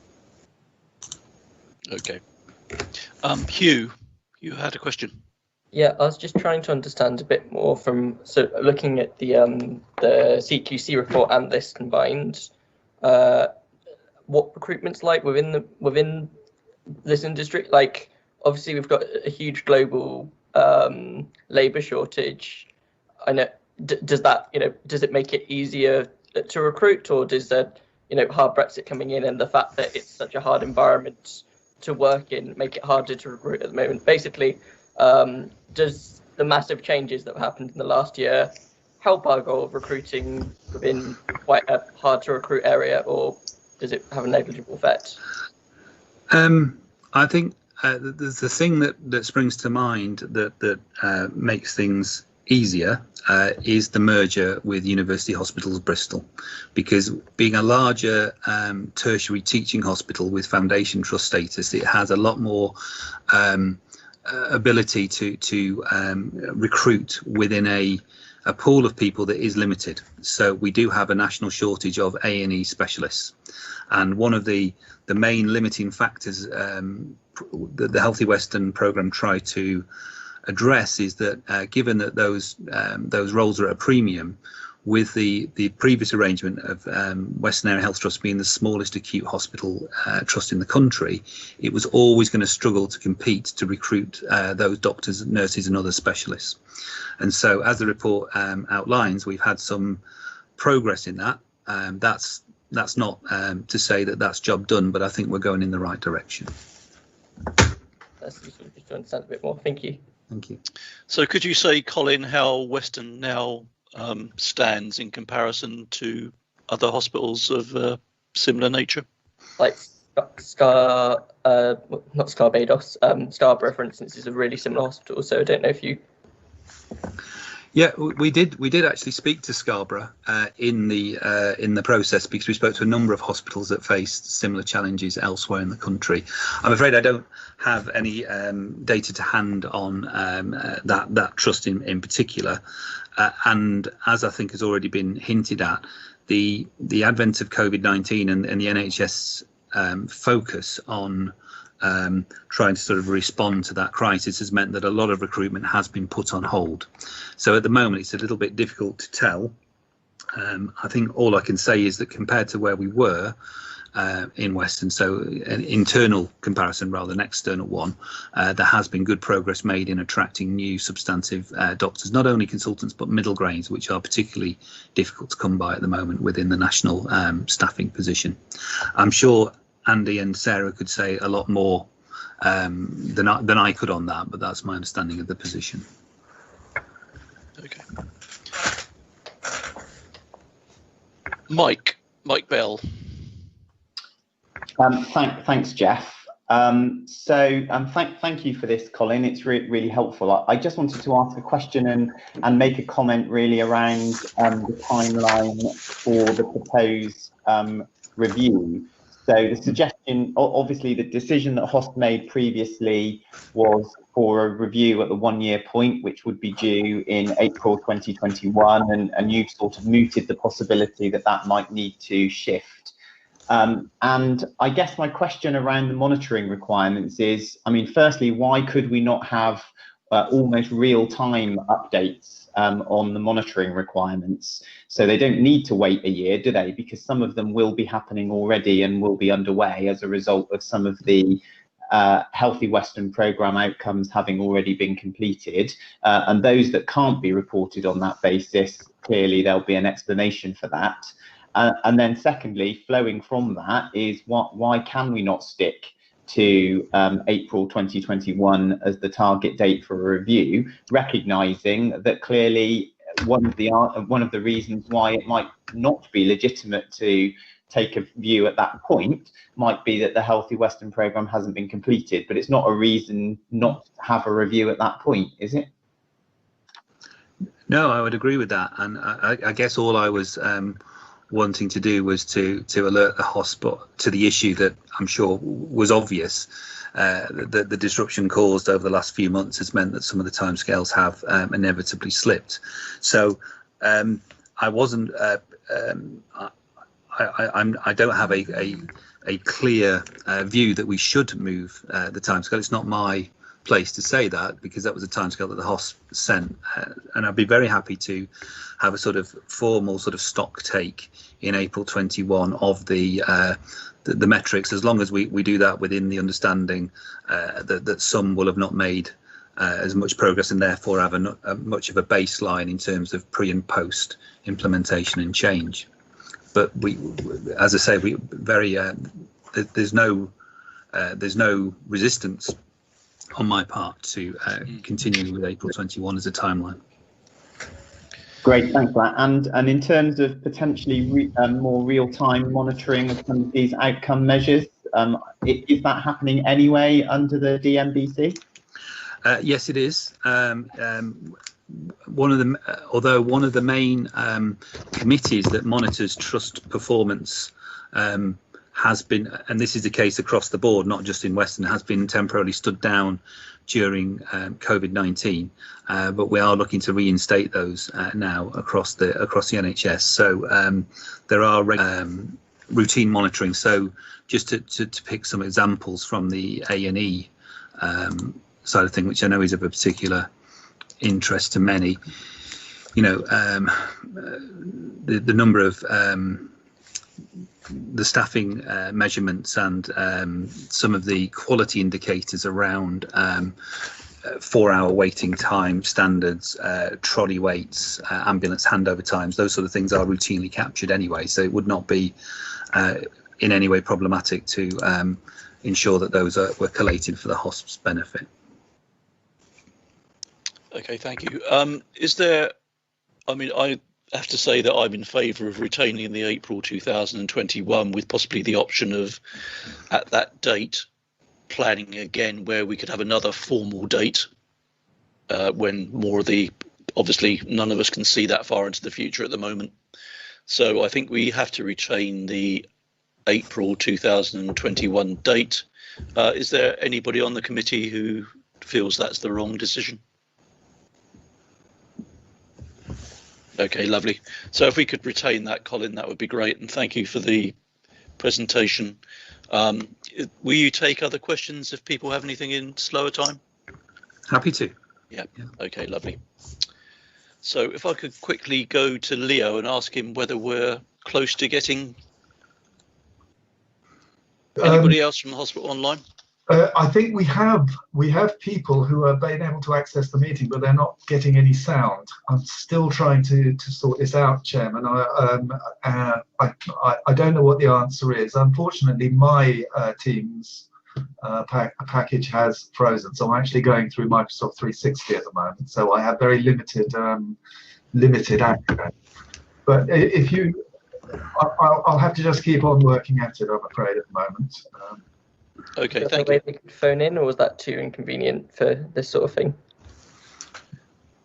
Okay. Hugh, you had a question. Yeah, I was just trying to understand a bit more from looking at the CQC report and this combined, what recruitment's like within this industry. Like, obviously we've got a huge global labour shortage. I know. Does it make it easier to recruit, or does that hard Brexit coming in and the fact that it's such a hard environment to work in make it harder to recruit at the moment? Basically, does the massive changes that have happened in the last year help our goal of recruiting within quite a hard to recruit area, or does it have a negligible effect? I think the thing that springs to mind that makes things easier is the merger with University Hospitals Bristol, because being a larger tertiary teaching hospital with foundation trust status, it has a lot more ability to recruit within a pool of people that is limited. So we do have a national shortage of A&E specialists, and one of the main limiting factors that the Healthy Western programme tried to address is that given that those roles are at a premium, with the previous arrangement of Western Area Health Trust being the smallest acute hospital trust in the country, it was always going to struggle to compete to recruit those doctors, nurses and other specialists. And so, as the report outlines, we've had some progress in that. That's not to say that that's job done, but I think we're going in the right direction. That's useful just to understand a bit more. Thank you. Thank you. So could you say, Colin, how Western now stands in comparison to other hospitals of similar nature? Like not Scarbados, Scarborough, for instance, is a really similar hospital. So I don't know if you. Yeah, we did actually speak to Scarborough in the process, because we spoke to a number of hospitals that faced similar challenges elsewhere in the country. I'm afraid I don't have any data to hand on that trust in particular, and as I think has already been hinted at, the advent of COVID-19 and the NHS focus on trying to sort of respond to that crisis has meant that a lot of recruitment has been put on hold. So at the moment it's a little bit difficult to tell. I think all I can say is that compared to where we were in Western, so an internal comparison rather than external one, there has been good progress made in attracting new substantive doctors, not only consultants but middle grades, which are particularly difficult to come by at the moment within the national staffing position. I'm sure Andy and Sarah could say a lot more than I could on that, but that's my understanding of the position. Okay. Mike Bell. Thanks, Jeff. Thank you for this, Colin. It's really helpful. I just wanted to ask a question and make a comment really around the timeline for the proposed review. So the suggestion, obviously the decision that HOST made previously was for a review at the 1-year point, which would be due in April 2021, and you've sort of mooted the possibility that that might need to shift. And I guess my question around the monitoring requirements is, I mean, firstly, why could we not have almost real-time updates on the monitoring requirements? So they don't need to wait a year, do they? Because some of them will be happening already and will be underway as a result of some of the Healthy Western programme outcomes having already been completed. And those that can't be reported on that basis, clearly there'll be an explanation for that. And then secondly, flowing from that is why can we not stick to April 2021 as the target date for a review, recognising that clearly one of the reasons why it might not be legitimate to take a view at that point might be that the Healthy Western programme hasn't been completed, but it's not a reason not to have a review at that point, is it? No, I would agree with that, and I guess all I was wanting to do was to alert the hospital to the issue that I'm sure was obvious. That the disruption caused over the last few months has meant that some of the timescales have inevitably slipped. So I wasn't. I don't have a clear view that we should move the timescale. It's not my place to say that, because that was a timescale that the HOS sent, and I'd be very happy to have a sort of formal sort of stock take in April 21 of the metrics, as long as we do that within the understanding that some will have not made as much progress and therefore have much of a baseline in terms of pre and post implementation and change. But we, as I say, there's no resistance on my part to continuing with April 21 as a timeline. Great, thanks for that. And in terms of potentially more real-time monitoring of some of these outcome measures, is that happening anyway under the DMBC? Yes, it is. One of the main committees that monitors trust performance has been, and this is the case across the board, not just in Western, has been temporarily stood down during COVID-19, but we are looking to reinstate those now across the NHS. So there are routine monitoring. So just to pick some examples from the A&E side of thing, which I know is of a particular interest to many, you know, the number of the staffing measurements and some of the quality indicators around 4-hour waiting time standards, trolley waits, ambulance handover times, those sort of things are routinely captured anyway, so it would not be in any way problematic to ensure that those were collated for the hospice benefit. Okay, thank you. Is there, I mean, I have to say that I'm in favour of retaining the April 2021 with possibly the option of, at that date, planning again where we could have another formal date when more of the obviously none of us can see that far into the future at the moment. So I think we have to retain the April 2021 date. Is there anybody on the committee who feels that's the wrong decision? Okay, lovely. So if we could retain that, Colin, that would be great. And thank you for the presentation. Will you take other questions if people have anything in slower time? Happy to. Yeah. Okay, lovely. So if I could quickly go to Leo and ask him whether we're close to getting anybody else from the hospital online. I think we have people who are being able to access the meeting, but they're not getting any sound. I'm still trying to sort this out, Chairman. I don't know what the answer is. Unfortunately, my Teams package has frozen, so I'm actually going through Microsoft 360 at the moment. So I have very limited access. But if you, I'll have to just keep on working at it, I'm afraid, at the moment. Okay, thank you. They could phone in, or was that too inconvenient for this sort of thing?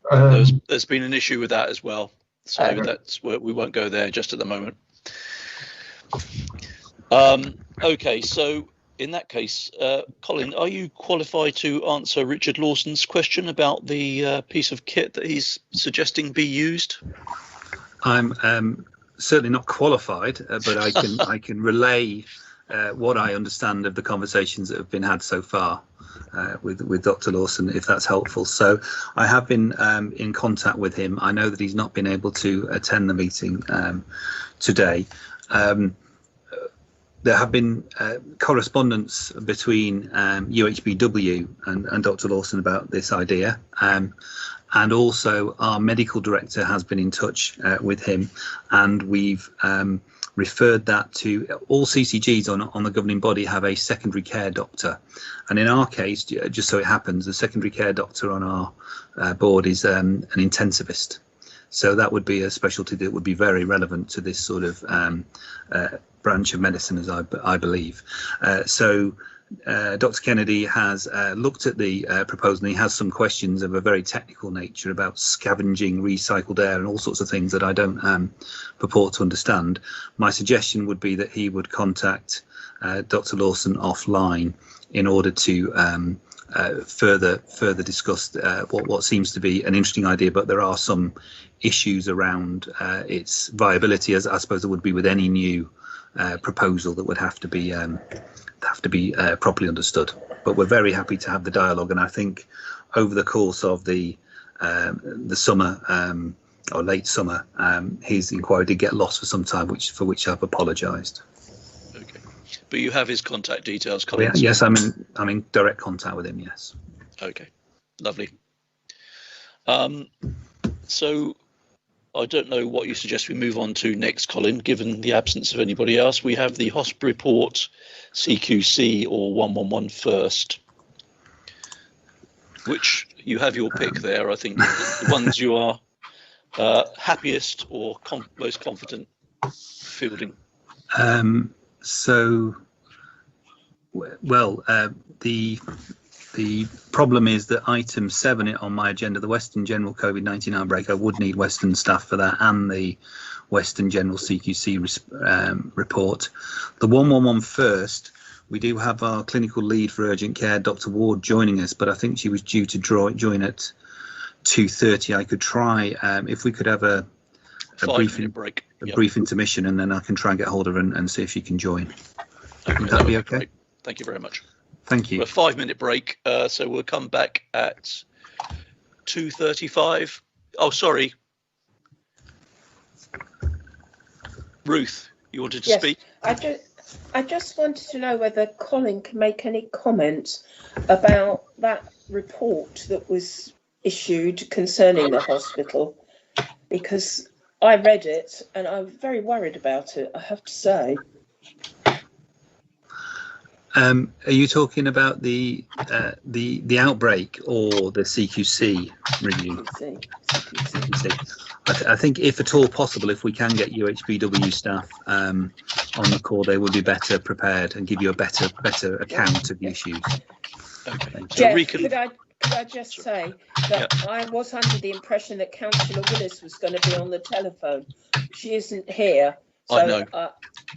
There's been an issue with that as well, so that's where we won't go there just at the moment. Okay, so in that case, Colin, are you qualified to answer Richard Lawson's question about the piece of kit that he's suggesting be used? I'm certainly not qualified, but I can relay what I understand of the conversations that have been had so far with Dr. Lawson, if that's helpful. So I have been in contact with him. I know that he's not been able to attend the meeting today. There have been correspondence between UHBW and Dr. Lawson about this idea. And also our medical director has been in touch with him, and we've referred that to all CCGs on the governing body have a secondary care doctor. And in our case, just so it happens, the secondary care doctor on our board is an intensivist. So that would be a specialty that would be very relevant to this sort of branch of medicine, as I believe. So Dr. Kennedy has looked at the proposal, and he has some questions of a very technical nature about scavenging recycled air and all sorts of things that I don't purport to understand. My suggestion would be that he would contact Dr. Lawson offline in order to further discuss what seems to be an interesting idea, but there are some issues around its viability, as I suppose there would be with any new proposal that would have to be properly understood. But we're very happy to have the dialogue, and I think over the course of the summer or late summer, his inquiry did get lost for some time, for which I've apologised. Okay, but you have his contact details, Colin? Yes, I'm in direct contact with him. Yes. Okay, lovely. So I don't know what you suggest we move on to next, Colin, given the absence of anybody else. We have the HOSP report, CQC or 111 first, which you have your pick there. I think the ones you are happiest or most confident fielding. The problem is that item 7 on my agenda, the Western General COVID-19 outbreak, I would need Western staff for that, and the Western General CQC report. The 111 first, we do have our clinical lead for urgent care, Dr. Ward, joining us, but I think she was due to join at 2:30. I could try, if we could have a brief intermission, and then I can try and get hold of her and see if she can join. Okay, would that be okay? Great. Thank you very much. Thank you. A 5-minute break, so we'll come back at 2:35. Oh, sorry. Ruth, you wanted to speak? I just wanted to know whether Colin can make any comments about that report that was issued concerning the hospital, because I read it and I'm very worried about it, I have to say. Are you talking about the outbreak or the CQC review? CQC. I think, if at all possible, if we can get UHBW staff on the call, they would be better prepared and give you a better account of the issues. Okay. Jeff, could I just say that I was under the impression that Councillor Willis was going to be on the telephone. She isn't here. So, I know.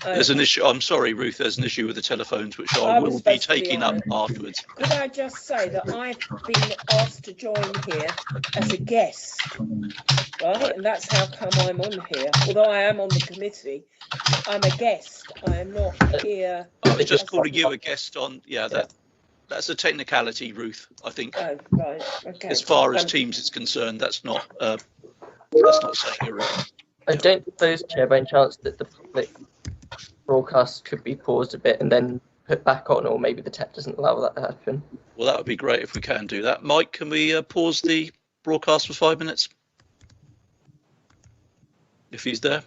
There's an issue. I'm sorry, Ruth. There's an issue with the telephones, which I will be taking up afterwards. Could I just say that I've been asked to join here as a guest, right? And that's how come I'm on here. Although I am on the committee, I'm a guest. I am not here. I was just calling you a guest on. Yeah, that's a technicality, Ruth. I think. Oh, right. Okay. As far as Teams is concerned, that's not saying you're wrong. I don't suppose, Chair, by any chance that the public broadcast could be paused a bit and then put back on, or maybe the tech doesn't allow that to happen. Well, that would be great if we can do that. Mike, can we pause the broadcast for 5 minutes? If he's there.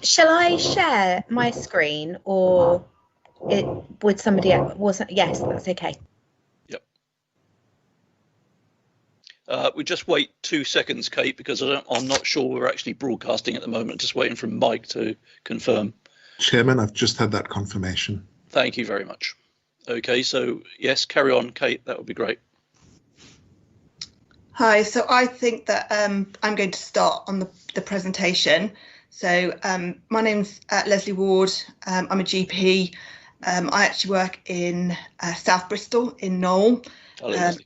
Shall I share my screen, or would somebody else? Yes, that's okay. Yep. We just wait 2 seconds, Kate, because I'm not sure we're actually broadcasting at the moment. Just waiting for Mike to confirm. Chairman, I've just had that confirmation. Thank you very much. Okay, so yes, carry on, Kate. That would be great. Hi, so I think that I'm going to start on the presentation. So my name's Leslie Ward. I'm a GP. I actually work in South Bristol in Knowle,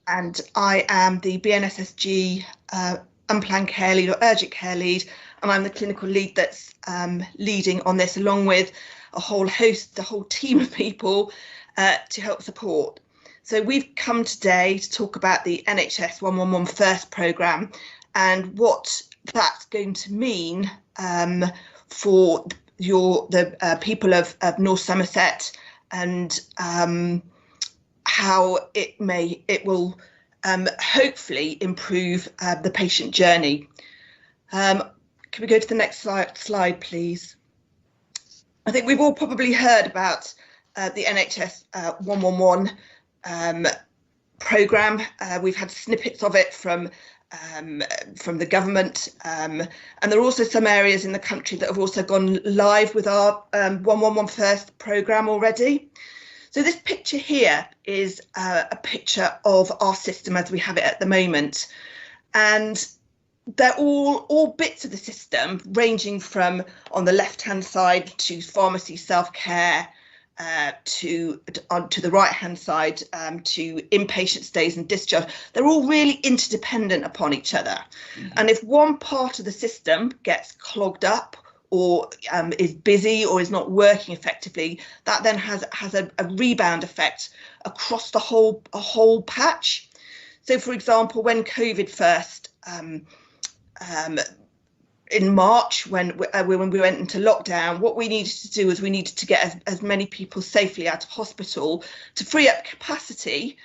and I am the BNSSG unplanned care lead or urgent care lead, and I'm the clinical lead that's leading on this, along with a whole team of people to help support. So we've come today to talk about the NHS 111 First programme and what that's going to mean for the people of North Somerset, and how it will hopefully improve the patient journey. Can we go to the next slide, please? I think we've all probably heard about the NHS 111 programme. We've had snippets of it from the government, and there are also some areas in the country that have also gone live with our 111 First programme already. So this picture here is a picture of our system as we have it at the moment, and they're all bits of the system, ranging from, on the left hand side, to pharmacy, self-care, to the right hand side, to inpatient stays and discharge. They're all really interdependent upon each other. And if one part of the system gets clogged up or is busy or is not working effectively, that then has a rebound effect across the whole patch. So for example, when COVID first in March, when we went into lockdown, what we needed to do was we needed to get as many people safely out of hospital to free up capacity,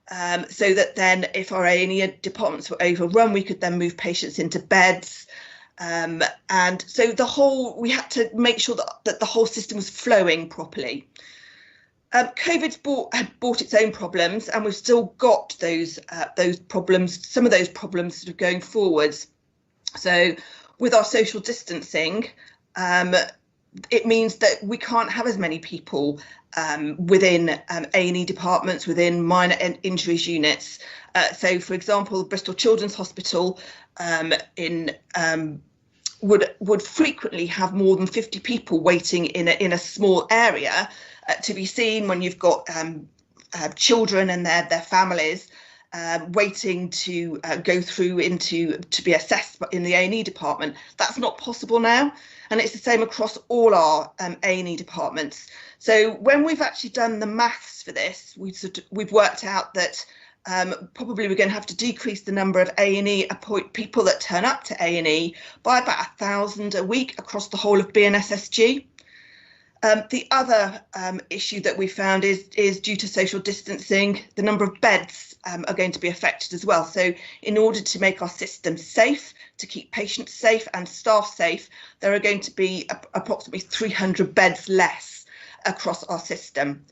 so that then if our A&E departments were overrun, we could then move patients into beds. And so we had to make sure that the whole system was flowing properly. COVID had brought its own problems, and we've still got those problems, some of those problems sort of going forwards. So with our social distancing, it means that we can't have as many people within A&E departments, within minor injuries units. So, for example, Bristol Children's Hospital would frequently have more than 50 people waiting in a small area to be seen, when you've got children and their families waiting to go through to be assessed in the A&E department. That's not possible now, and it's the same across all our A&E departments. So when we've actually done the maths for this, we've worked out that probably we're going to have to decrease the number of A&E people that turn up to A&E by about 1,000 a week across the whole of BNSSG. The other issue that we found is due to social distancing, the number of beds are going to be affected as well. So in order to make our system safe, to keep patients safe and staff safe, there are going to be approximately 300 beds less across our system.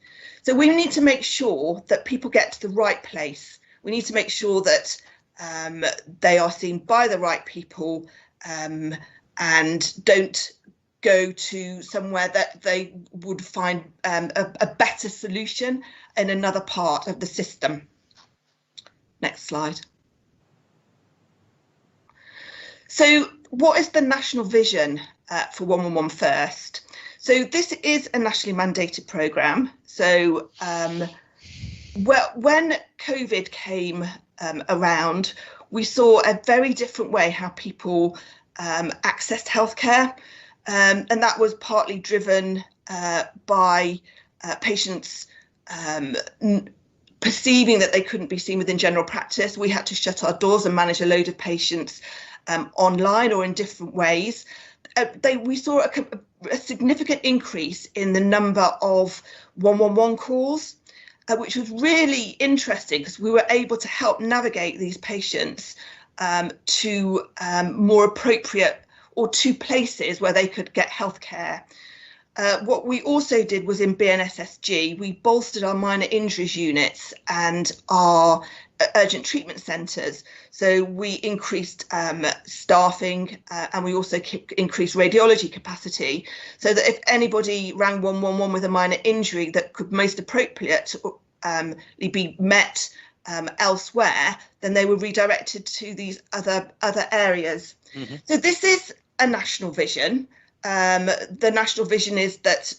So we need to make sure that people get to the right place. We need to make sure that they are seen by the right people, and don't go to somewhere that they would find a better solution in another part of the system. Next slide. So what is the national vision for 111 First? So this is a nationally mandated programme. So when COVID came around, we saw a very different way how people accessed healthcare. And that was partly driven by patients perceiving that they couldn't be seen within general practice. We had to shut our doors and manage a load of patients online or in different ways. We saw a significant increase in the number of 111 calls, which was really interesting, because we were able to help navigate these patients to more appropriate or to places where they could get healthcare. What we also did was in BNSSG, we bolstered our minor injuries units and our urgent treatment centres. So we increased staffing and we also increased radiology capacity, so that if anybody rang 111 with a minor injury that could most appropriately be met elsewhere, then they were redirected to these other areas. So this is a national vision. The national vision is that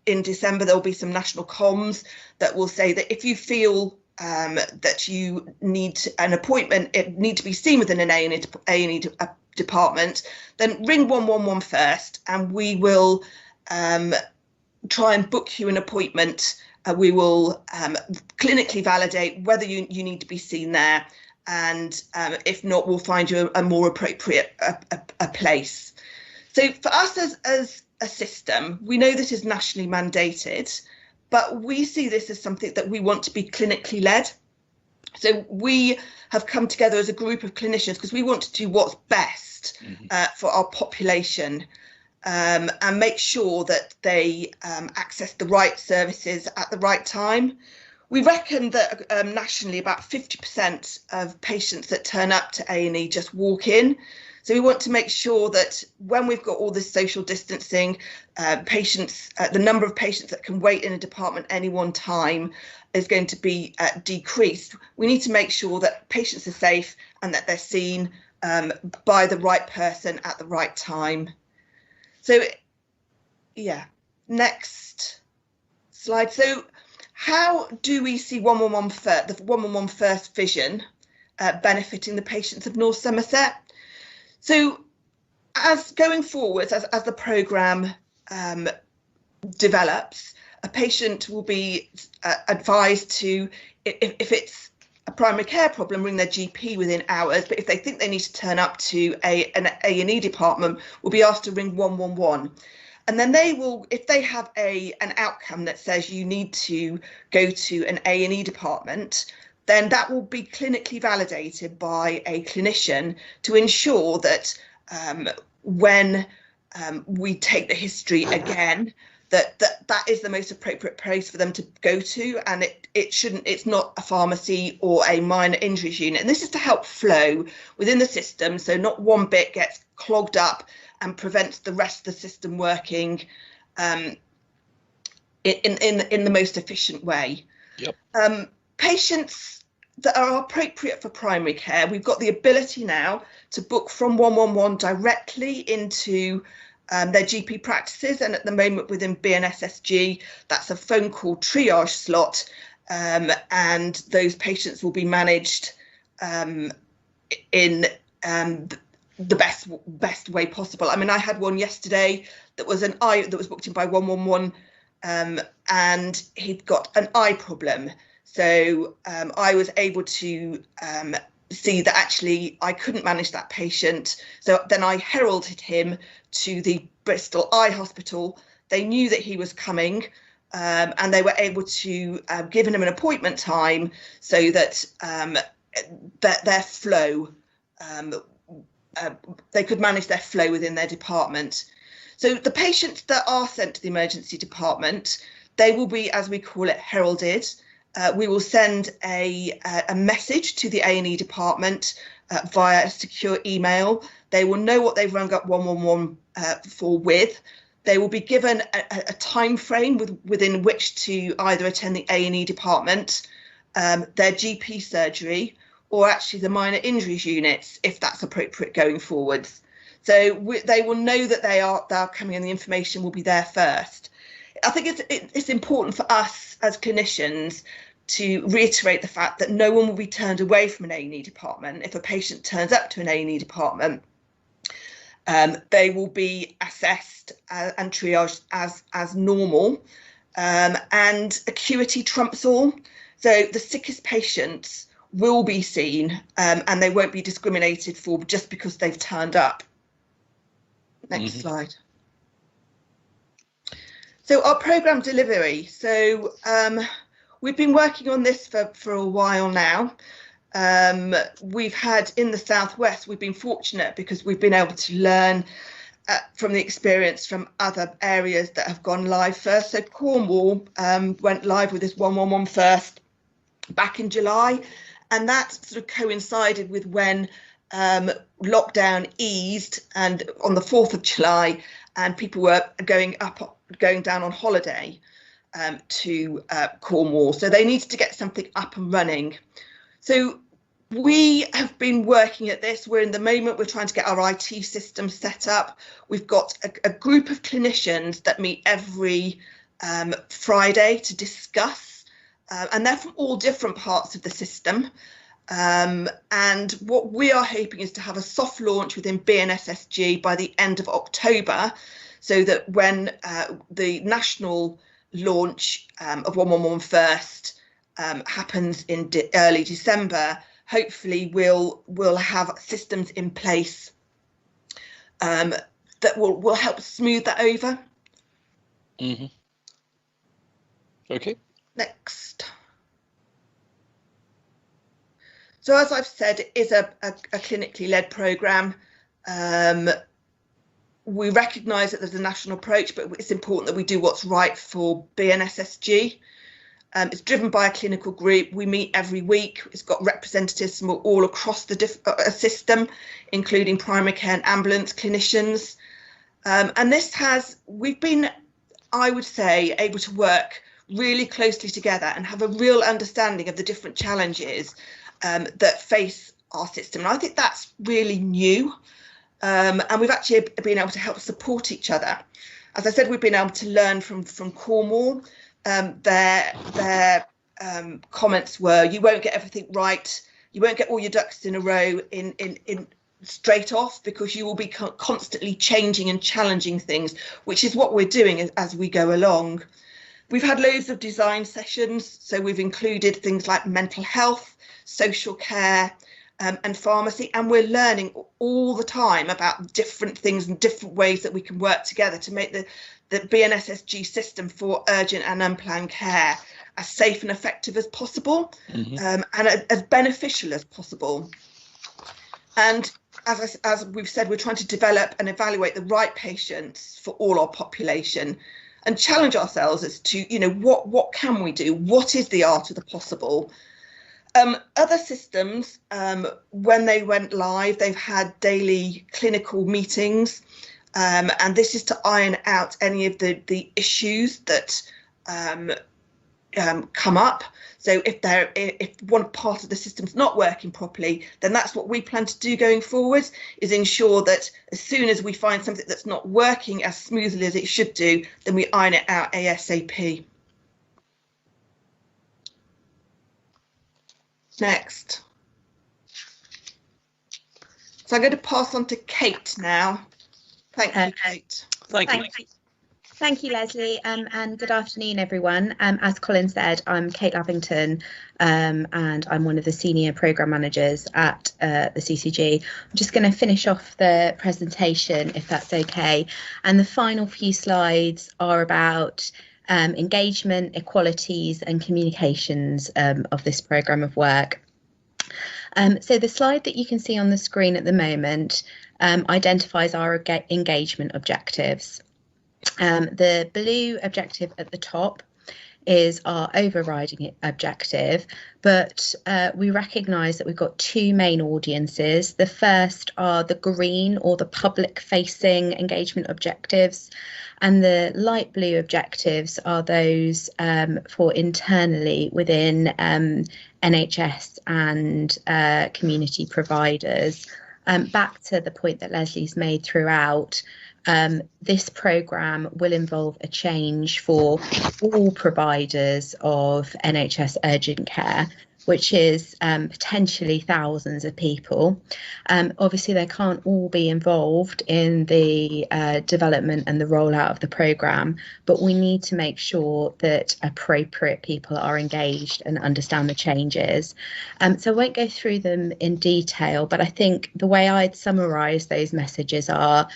in December there will be some national comms that will say that if you feel that you need an appointment, it need to be seen within an A&E department, then ring 111 first, and we will try and book you an appointment. We will clinically validate whether you need to be seen there, and if not, we'll find you a more appropriate a place. So for us as a system, we know this is nationally mandated, but we see this as something that we want to be clinically led. So we have come together as a group of clinicians because we want to do what's best for our population, and make sure that they access the right services at the right time. We reckon that nationally about 50% of patients that turn up to A&E just walk in. So we want to make sure that when we've got all this social distancing, the number of patients that can wait in a department any one time is going to be decreased. We need to make sure that patients are safe and that they're seen by the right person at the right time. So, yeah, next slide. So how do we see the 111 First vision benefiting the patients of North Somerset? So as going forward, as the programme develops, a patient will be advised to, if it's a primary care problem, ring their GP within hours, but if they think they need to turn up to an A&E department, will be asked to ring 111. And then they will, if they have an outcome that says you need to go to an A&E department, then that will be clinically validated by a clinician to ensure that when we take the history again, that is the most appropriate place for them to go to, and it's not a pharmacy or a minor injuries unit. And this is to help flow within the system, so not one bit gets clogged up and prevents the rest of the system working in the most efficient way. Yep. Patients that are appropriate for primary care, we've got the ability now to book from 111 directly into their GP practices, and at the moment within BNSSG, that's a phone call triage slot, and those patients will be managed in the best way possible. I mean, I had one yesterday that was an eye that was booked in by 111, and he'd got an eye problem. So I was able to see that actually I couldn't manage that patient. So then I heralded him to the Bristol Eye Hospital. They knew that he was coming, and they were able to give him an appointment time so that their flow, they could manage their flow within their department. So the patients that are sent to the emergency department, they will be, as we call it, heralded. We will send a message to the A&E department via a secure email. They will know what they've rung up 111 for with. They will be given a time frame within which to either attend the A&E department, their GP surgery, or actually the minor injuries units, if that's appropriate going forwards. So they will know that they are coming, and the information will be there first. I think it's important for us as clinicians to reiterate the fact that no one will be turned away from an A&E department. If a patient turns up to an A&E department, they will be assessed and triaged as normal, and acuity trumps all. So the sickest patients will be seen, and they won't be discriminated for just because they've turned up. Next slide. So our programme delivery. So we've been working on this for a while now. We've had in the Southwest, we've been fortunate because we've been able to learn from the experience from other areas that have gone live first. So Cornwall went live with this 111 first back in July, and that sort of coincided with when lockdown eased, and on the 4th of July, and people were going down on holiday to Cornwall. So they needed to get something up and running. So we have been working at this. We're in the moment, we're trying to get our IT system set up. We've got a group of clinicians that meet every Friday to discuss, and they're from all different parts of the system. And what we are hoping is to have a soft launch within BNSSG by the end of October, so that when the national launch of 111 First happens in early December, hopefully we'll have systems in place that will help smooth that over. Mm-hmm. Okay. Next. So as I've said, it is a clinically led programme. We recognise that there's a national approach, but it's important that we do what's right for BNSSG. It's driven by a clinical group. We meet every week. It's got representatives from all across the system, including primary care and ambulance clinicians. And we've been, I would say, able to work really closely together and have a real understanding of the different challenges that face our system. And I think that's really new. And we've actually been able to help support each other. As I said, we've been able to learn from Cornwall. Their comments were, you won't get everything right, you won't get all your ducks in a row in straight off, because you will be constantly changing and challenging things, which is what we're doing as we go along. We've had loads of design sessions, so we've included things like mental health, social care, and pharmacy, and we're learning all the time about different things and different ways that we can work together to make the BNSSG system for urgent and unplanned care as safe and effective as possible, and as beneficial as possible. And as we've said, we're trying to develop and evaluate the right patients for all our population, and challenge ourselves as to, what can we do? What is the art of the possible? Other systems, when they went live, they've had daily clinical meetings, and this is to iron out any of the issues that come up. So if one part of the system's not working properly, then that's what we plan to do going forward, is ensure that as soon as we find something that's not working as smoothly as it should do, then we iron it out ASAP. Next. So I'm going to pass on to Kate now. Thank you, Kate. Thank you. Thank you, Leslie, and good afternoon, everyone. As Colin said, I'm Kate Lavington, and I'm one of the senior programme managers at the CCG. I'm just going to finish off the presentation, if that's okay. And the final few slides are about engagement, equalities and communications of this programme of work. So the slide that you can see on the screen at the moment identifies our engagement objectives. The blue objective at the top is our overriding objective, but we recognise that we've got two main audiences. The first are the green or the public facing engagement objectives, and the light blue objectives are those for internally within NHS and community providers. Back to the point that Leslie's made throughout, this programme will involve a change for all providers of NHS urgent care, which is potentially thousands of people. Obviously, they can't all be involved in the development and the rollout of the programme, but we need to make sure that appropriate people are engaged and understand the changes. So I won't go through them in detail, but I think the way I'd summarise those messages are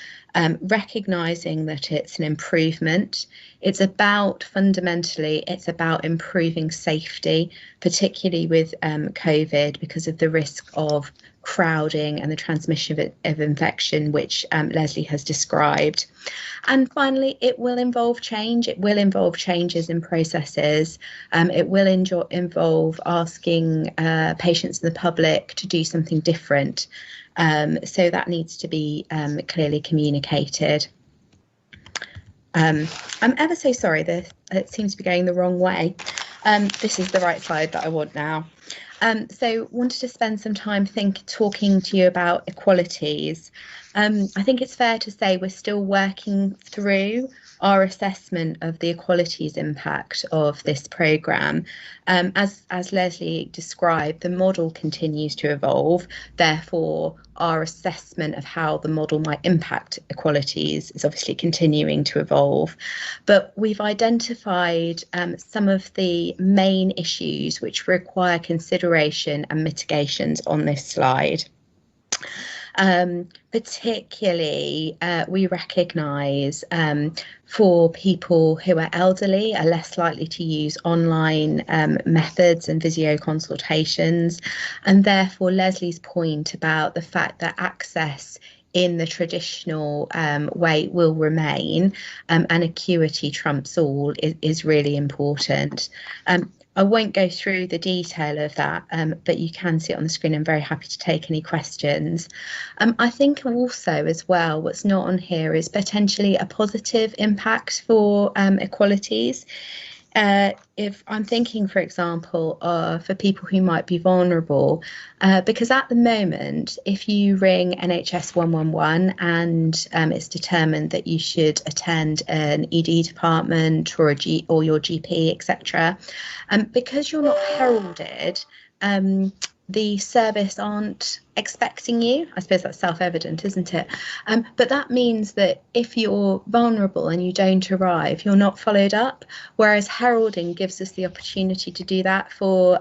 recognising that it's an improvement. It's about, fundamentally, it's about improving safety, particularly with COVID, because of the risk of crowding and the transmission of infection, which Leslie has described. And finally, it will involve change. It will involve changes in processes. It will involve asking patients and the public to do something different. So that needs to be clearly communicated. I'm ever so sorry, it seems to be going the wrong way. This is the right slide that I want now. So wanted to spend some time talking to you about equalities. I think it's fair to say we're still working through our assessment of the equalities impact of this programme. As Leslie described, the model continues to evolve. Therefore, our assessment of how the model might impact equalities is obviously continuing to evolve. But we've identified some of the main issues which require consideration and mitigations on this slide. Particularly, we recognise for people who are elderly are less likely to use online methods and video consultations, and therefore Leslie's point about the fact that access in the traditional way will remain and acuity trumps all is really important. I won't go through the detail of that, but you can see it on the screen. I'm very happy to take any questions. I think also as well, what's not on here is potentially a positive impact for equalities. If I'm thinking, for example, for people who might be vulnerable, because at the moment, if you ring NHS 111 and it's determined that you should attend an ED department or your GP, etc., because you're not heralded, the service aren't expecting you. I suppose that's self-evident, isn't it? But that means that if you're vulnerable and you don't arrive, you're not followed up, whereas heralding gives us the opportunity to do that for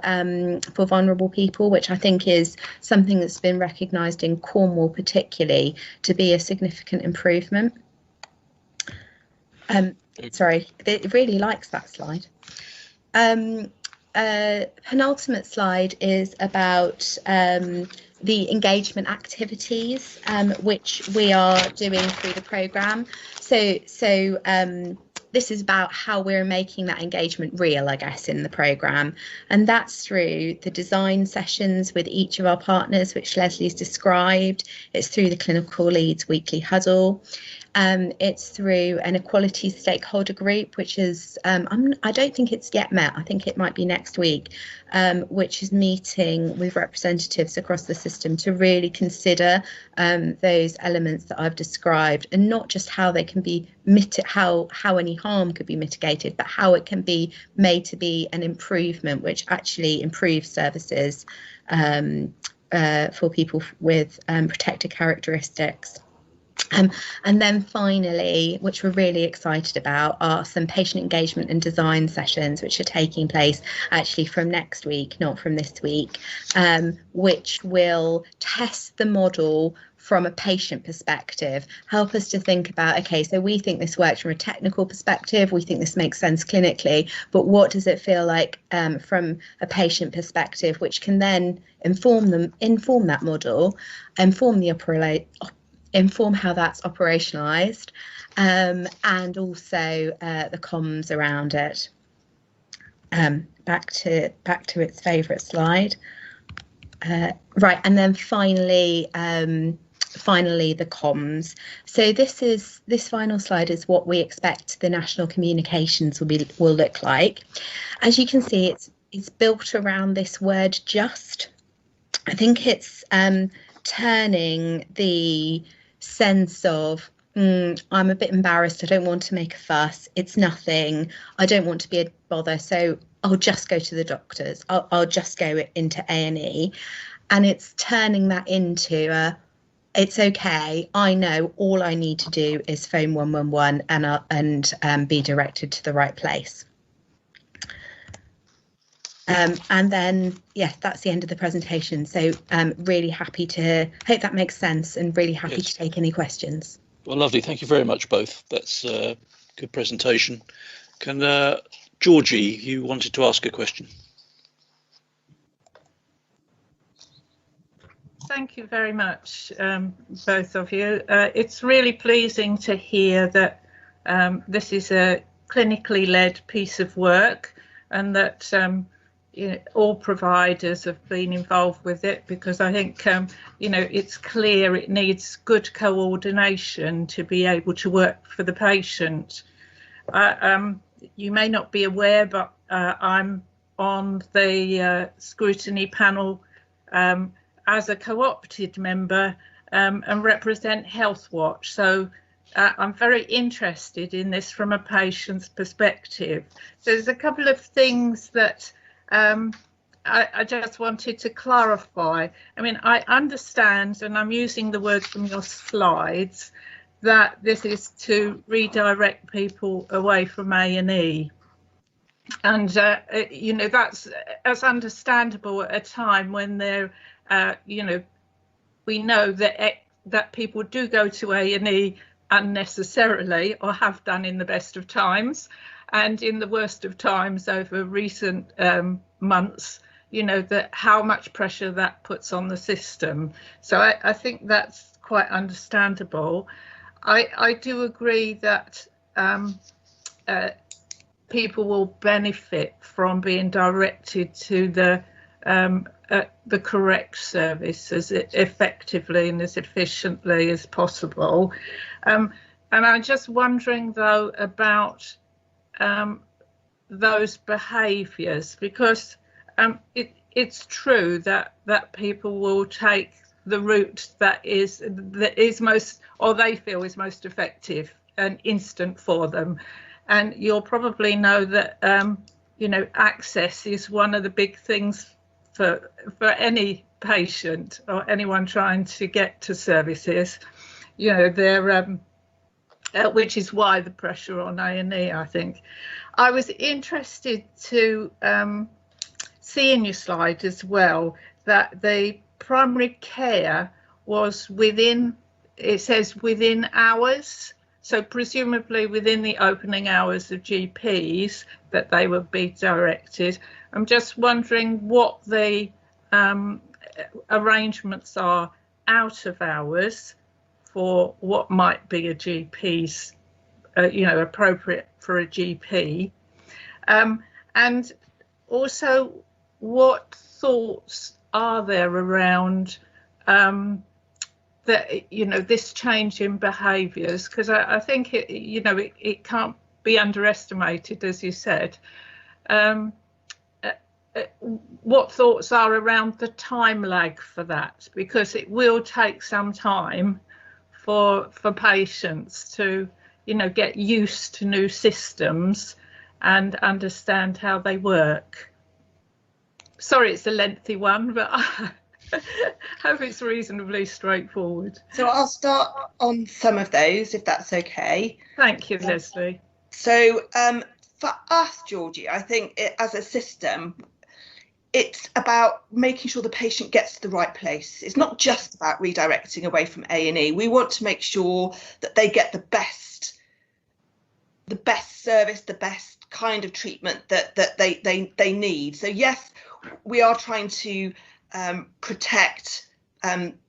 vulnerable people, which I think is something that's been recognised in Cornwall particularly to be a significant improvement. Sorry, it really likes that slide. Penultimate slide is about the engagement activities which we are doing through the programme. So this is about how we're making that engagement real, I guess, in the programme. And that's through the design sessions with each of our partners, which Leslie's described. It's through the clinical leads weekly huddle. It's through an equality stakeholder group, which is, I don't think it's yet met, I think it might be next week, which is meeting with representatives across the system to really consider those elements that I've described, and not just how they can be how any harm could be mitigated, but how it can be made to be an improvement, which actually improves services for people with protected characteristics. And then finally, which we're really excited about, are some patient engagement and design sessions, which are taking place actually from next week, not from this week, which will test the model from a patient perspective, help us to think about, okay, so we think this works from a technical perspective, we think this makes sense clinically, but what does it feel like from a patient perspective, which can then inform that model, inform how that's operationalized, and also the comms around it. Back to its favorite slide. Right, and then finally the comms. So this final slide is what we expect the national communications will look like. As you can see, it's built around this word just. I think it's turning the sense of I'm a bit embarrassed, I don't want to make a fuss, it's nothing, I don't want to be a bother, so I'll just go to the doctors, I'll just go into A&E, and it's turning that into it's okay, I know all I need to do is phone 111 and be directed to the right place. And then, yeah, that's the end of the presentation. So really happy to, hope that makes sense, and really happy to take any questions. Well, lovely. Thank you very much, both. That's a good presentation. Can Georgie, you wanted to ask a question? thank you very much, both of you. It's really pleasing to hear that this is a clinically led piece of work, and that you know, all providers have been involved with it, because I think you know, it's clear it needs good coordination to be able to work for the patient. You may not be aware, but I'm on the Scrutiny panel as a co-opted member and represent Healthwatch. So I'm very interested in this from a patient's perspective. So there's a couple of things that I just wanted to clarify. I mean, I understand, and I'm using the words from your slides, that this is to redirect people away from A&E. And, you know, that's understandable at a time when they're, you know, we know that people do go to A&E unnecessarily, or have done in the best of times, and in the worst of times over recent months, you know, that how much pressure that puts on the system. So I think that's quite understandable. I do agree that people will benefit from being directed to the correct service as effectively and as efficiently as possible. And I'm just wondering, though, about those behaviours, because it's true that people will take the route that is most, or they feel is most effective and instant for them. And you'll probably know that you know, access is one of the big things for any patient or anyone trying to get to services. You know, they're which is why the pressure on A&E, I think. I was interested to see in your slide as well that the primary care was within, it says within hours, so presumably within the opening hours of GPs that they would be directed. I'm just wondering what the arrangements are out of hours for what might be a GP's, you know, appropriate for a GP. And also, what thoughts are there around that, you know, this change in behaviours? Because I think it, you know, it can't be underestimated, as you said. What thoughts are around the time lag for that? Because it will take some time for patients to, you know, get used to new systems and understand how they work. Sorry, it's a lengthy one, but I hope it's reasonably straightforward. So I'll start on some of those, if that's okay. Thank you, Leslie. So for us, Georgie, I think as a system, it's about making sure the patient gets to the right place. It's not just about redirecting away from A&E. We want to make sure that they get the best service, the best kind of treatment that they need. So yes, we are trying to protect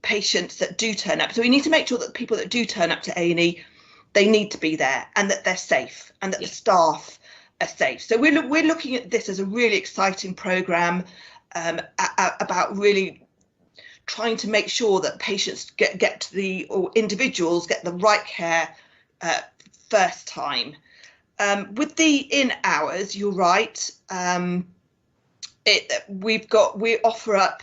patients that do turn up. So we need to make sure that the people that do turn up to A&E, they need to be there, and that they're safe, and that the staff are safe. So we're looking at this as a really exciting programme about really trying to make sure that patients get to the, or individuals get the right care first time. With the in hours, you're right. We offer up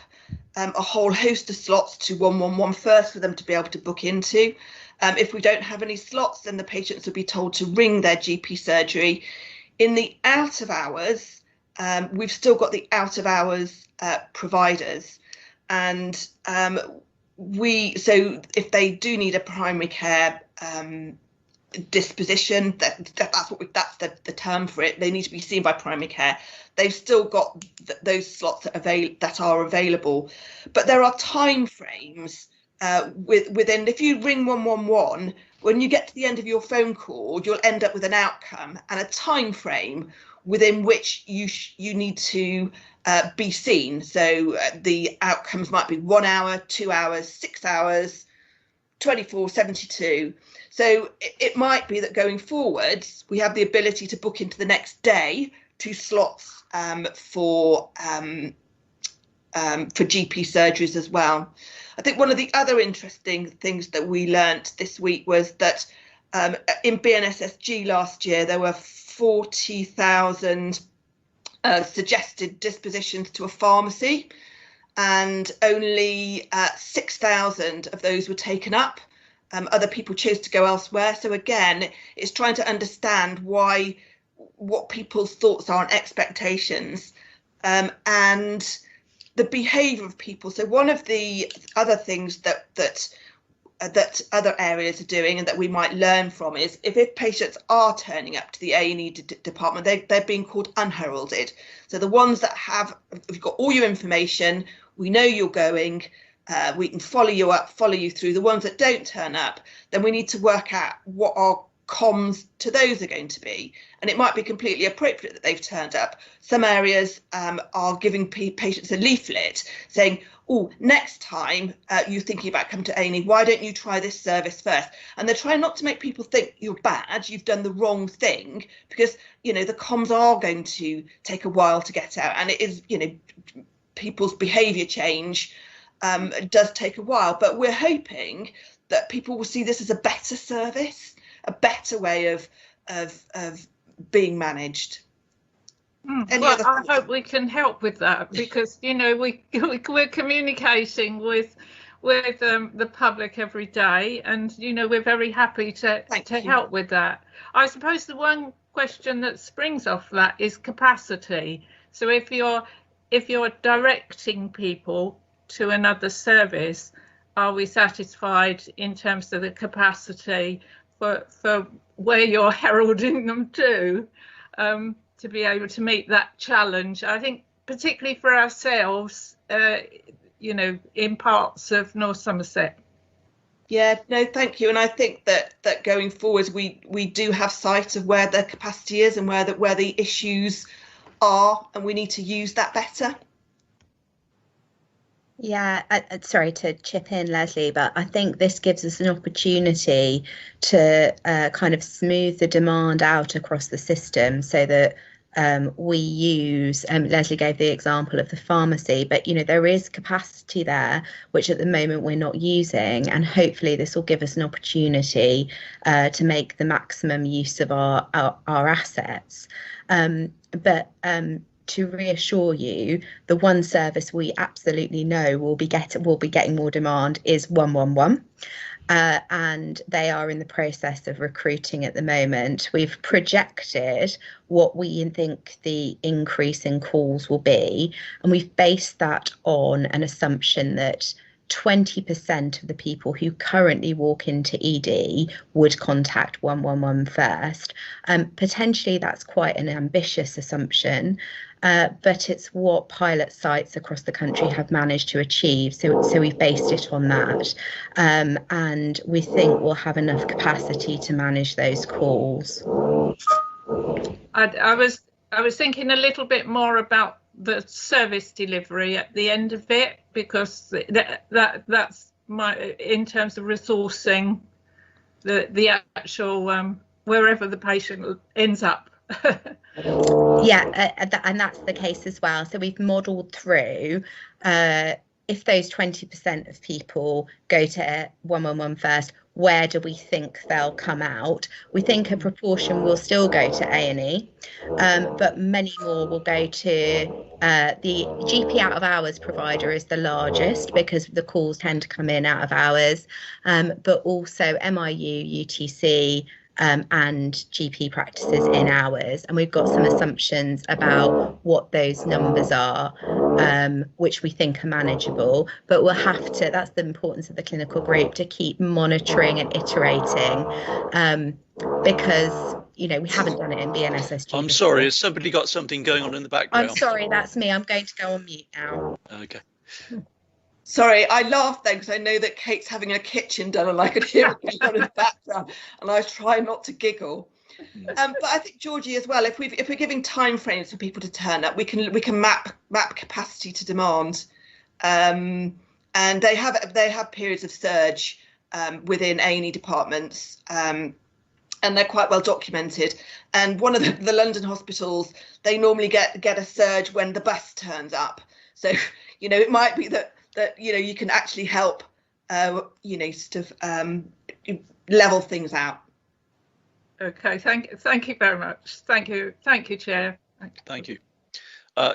a whole host of slots to 111 first for them to be able to book into. If we don't have any slots, then the patients will be told to ring their GP surgery. In the out of hours, we've still got the out of hours providers, and so if they do need a primary care disposition, that's the term for it. They need to be seen by primary care. They've still got those slots that are available, but there are time frames within. If you ring 111, when you get to the end of your phone call, you'll end up with an outcome and a time frame within which you need to be seen. So the outcomes might be 1 hour, 2 hours, 6 hours, 24, 72. So it might be that going forwards, we have the ability to book into the next day 2 slots for GP surgeries as well. I think one of the other interesting things that we learnt this week was that in BNSSG last year, there were 40,000 suggested dispositions to a pharmacy, and only 6,000 of those were taken up. Other people chose to go elsewhere. So again, it's trying to understand what people's thoughts are and expectations, and the behaviour of people. So one of the other things that other areas are doing and that we might learn from is if patients are turning up to the A&E department, they're being called unheralded. So the ones that we've got all your information, we know you're going, we can follow you up, follow you through. The ones that don't turn up, then we need to work out what our comms to those are going to be. And it might be completely appropriate that they've turned up. Some areas are giving patients a leaflet saying, oh, next time you're thinking about coming to A&E, why don't you try this service first? And they're trying not to make people think you're bad, you've done the wrong thing, because, you know, the comms are going to take a while to get out. And it is, you know, people's behaviour change does take a while. But we're hoping that people will see this as a better service, a better way of being managed. Well, I hope we can help with that, because, you know, we're communicating with the public every day, and, you know, we're very happy to help with that. I suppose the one question that springs off that is capacity. So if you're directing people to another service, are we satisfied in terms of the capacity for where you're heralding them to be able to meet that challenge? I think particularly for ourselves, you know, in parts of North Somerset. Yeah, no, thank you. And I think that going forward, we do have sight of where the capacity is and where the issues are, and we need to use that better. Yeah, sorry to chip in, Leslie, but I think this gives us an opportunity to kind of smooth the demand out across the system, so that we use, Leslie gave the example of the pharmacy, but, you know, there is capacity there, which at the moment we're not using, and hopefully this will give us an opportunity to make the maximum use of our assets. To reassure you, the one service we absolutely know will be getting more demand is 111. And they are in the process of recruiting at the moment. We've projected what we think the increase in calls will be, and we've based that on an assumption that 20% of the people who currently walk into ED would contact 111 first. Potentially that's quite an ambitious assumption, but it's what pilot sites across the country have managed to achieve. So we've based it on that, and we think we'll have enough capacity to manage those calls. I was thinking a little bit more about the service delivery at the end of it, because that's in terms of resourcing the actual wherever the patient ends up. Yeah, and that's the case as well. So we've modelled through if those 20% of people go to 111 first, where do we think they'll come out? We think a proportion will still go to A&E, but many more will go to the GP out of hours provider is the largest, because the calls tend to come in out of hours, but also MIU, UTC, and GP practices in hours. And we've got some assumptions about what those numbers are, which we think are manageable, but we'll have to, that's the importance of the clinical group, to keep monitoring and iterating, because, you know, we haven't done it in BNSSG I'm before. sorry, has somebody got something going on in the background? I'm sorry, that's me. I'm going to go on mute now. Okay. Sorry, I laughed then because I know that Kate's having her kitchen done and I could hear it going on in the background, and I was trying not to giggle. But I think, Georgie, as well, if we're giving time frames for people to turn up, we can map capacity to demand, and they have periods of surge within A&E departments, and they're quite well documented. And one of the London hospitals, they normally get a surge when the bus turns up. So it might be that you can actually help sort of level things out. Okay, thank you very much. Thank you, Chair. Thank you.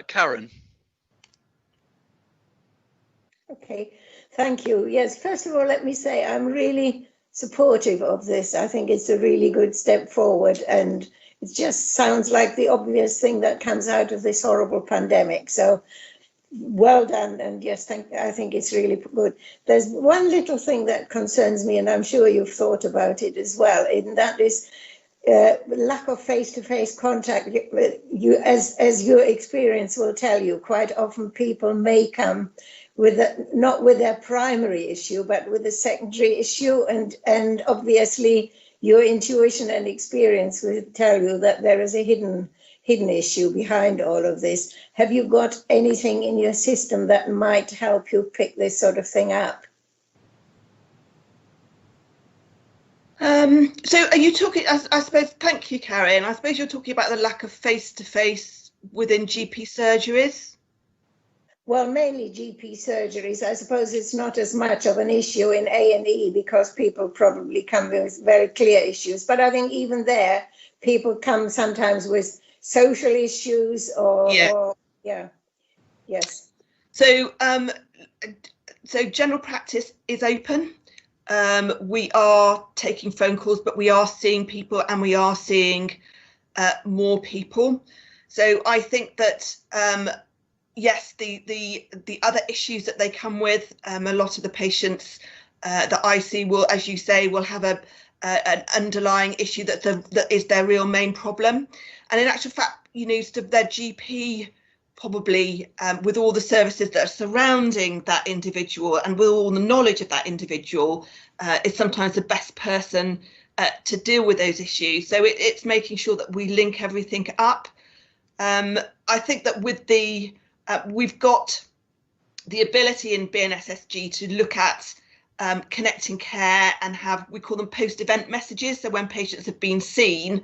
Karen. Okay, thank you. Yes, first of all, let me say I'm really supportive of this. I think it's a really good step forward, and it just sounds like the obvious thing that comes out of this horrible pandemic. So well done, and yes, I think it's really good. There's one little thing that concerns me, and I'm sure you've thought about it as well, and that is lack of face-to-face contact. You, as your experience will tell you, quite often people may come with not with their primary issue, but with a secondary issue, and obviously your intuition and experience will tell you that there is a hidden issue behind all of this. Have you got anything in your system that might help you pick this sort of thing up? So are you talking, I suppose, thank you, Karen. I suppose you're talking about the lack of face-to-face within GP surgeries? Well, mainly GP surgeries. I suppose it's not as much of an issue in A&E because people probably come with very clear issues. But I think even there, people come sometimes with social issues or yes. So general practice is open. We are taking phone calls, but we are seeing people, and we are seeing more people. So I think that yes, the other issues that they come with, a lot of the patients that I see will, as you say, will have an underlying issue that is their real main problem. And in actual fact, their GP probably, with all the services that are surrounding that individual and with all the knowledge of that individual, is sometimes the best person to deal with those issues. So it's making sure that we link everything up. I think that with we've got the ability in BNSSG to look at connecting care and we call them post-event messages. So when patients have been seen,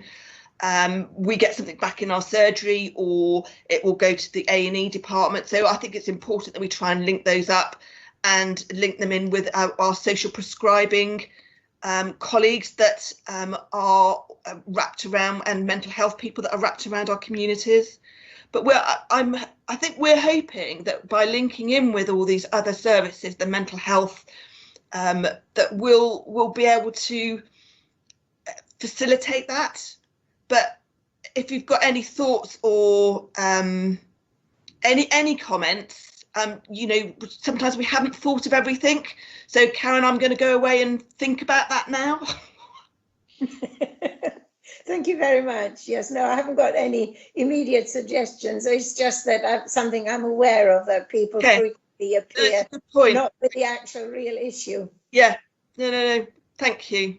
we get something back in our surgery, or it will go to the A&E department. So I think it's important that we try and link those up and link them in with our social prescribing colleagues that are wrapped around, and mental health people that are wrapped around our communities. But I think we're hoping that by linking in with all these other services, the mental health, that we'll be able to facilitate that. But if you've got any thoughts or any comments, sometimes we haven't thought of everything. So Karen, I'm going to go away and think about that now. Thank you very much. Yes, no, I haven't got any immediate suggestions. It's just that something I'm aware of, that people frequently appear not with the actual real issue. Yeah, no. Thank you.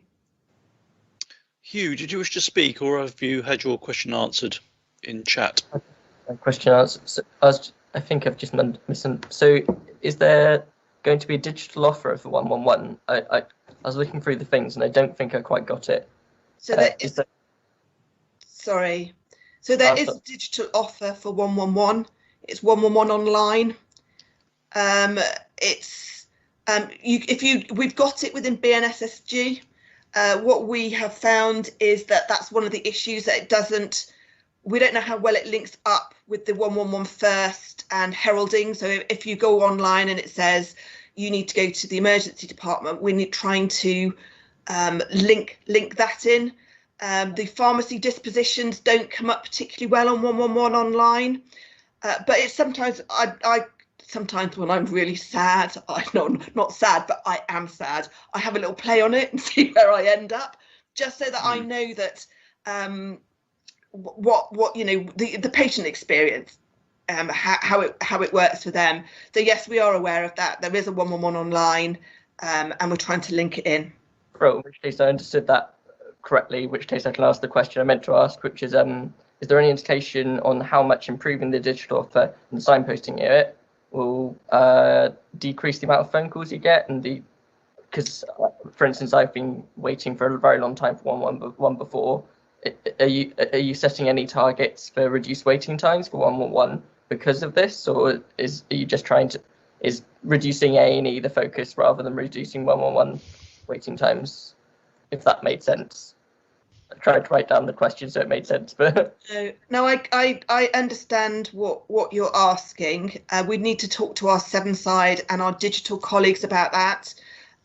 Hugh, did you wish to speak, or have you had your question answered in chat? Question answered. So, I think I've just missed. So, is there going to be a digital offer of the 111? I was looking through the things, and I don't think I quite got it. So sorry. So there is a digital offer for 111. It's 111 online. We've got it within BNSSG. What we have found is that that's one of the issues, that we don't know how well it links up with the 111 first and heralding. So if you go online and it says you need to go to the emergency department, we're trying to link that in. The pharmacy dispositions don't come up particularly well on 111 online, but it's sometimes sometimes when I'm really sad, not sad, but I am sad, I have a little play on it and see where I end up, just so that I know that the patient experience, how it works for them. So yes, we are aware of that. There is a 111 online, and we're trying to link it in. Right, in which case I understood that correctly, which case I can ask the question I meant to ask, which is there any indication on how much improving the digital offer and the signposting area will decrease the amount of phone calls you get? And because, for instance, I've been waiting for a very long time for one before. Are you setting any targets for reduced waiting times for 111 because of this, or are you just trying to reducing A&E the focus rather than reducing 111 waiting times? If that made sense. I tried to write down the question so it made sense, but no, I understand what you're asking. We need to talk to our Seven Side and our digital colleagues about that.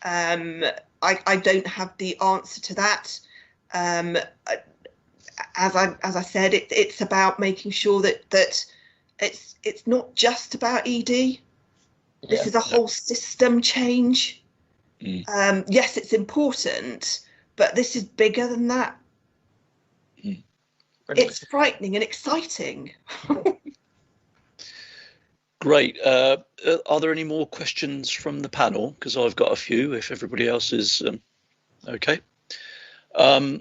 I don't have the answer to that. As I said, it's about making sure that it's not just about ED. This is a whole system change. Yes, it's important, but this is bigger than that. It's frightening and exciting. Great. Are there any more questions from the panel? Because I've got a few, if everybody else is okay. I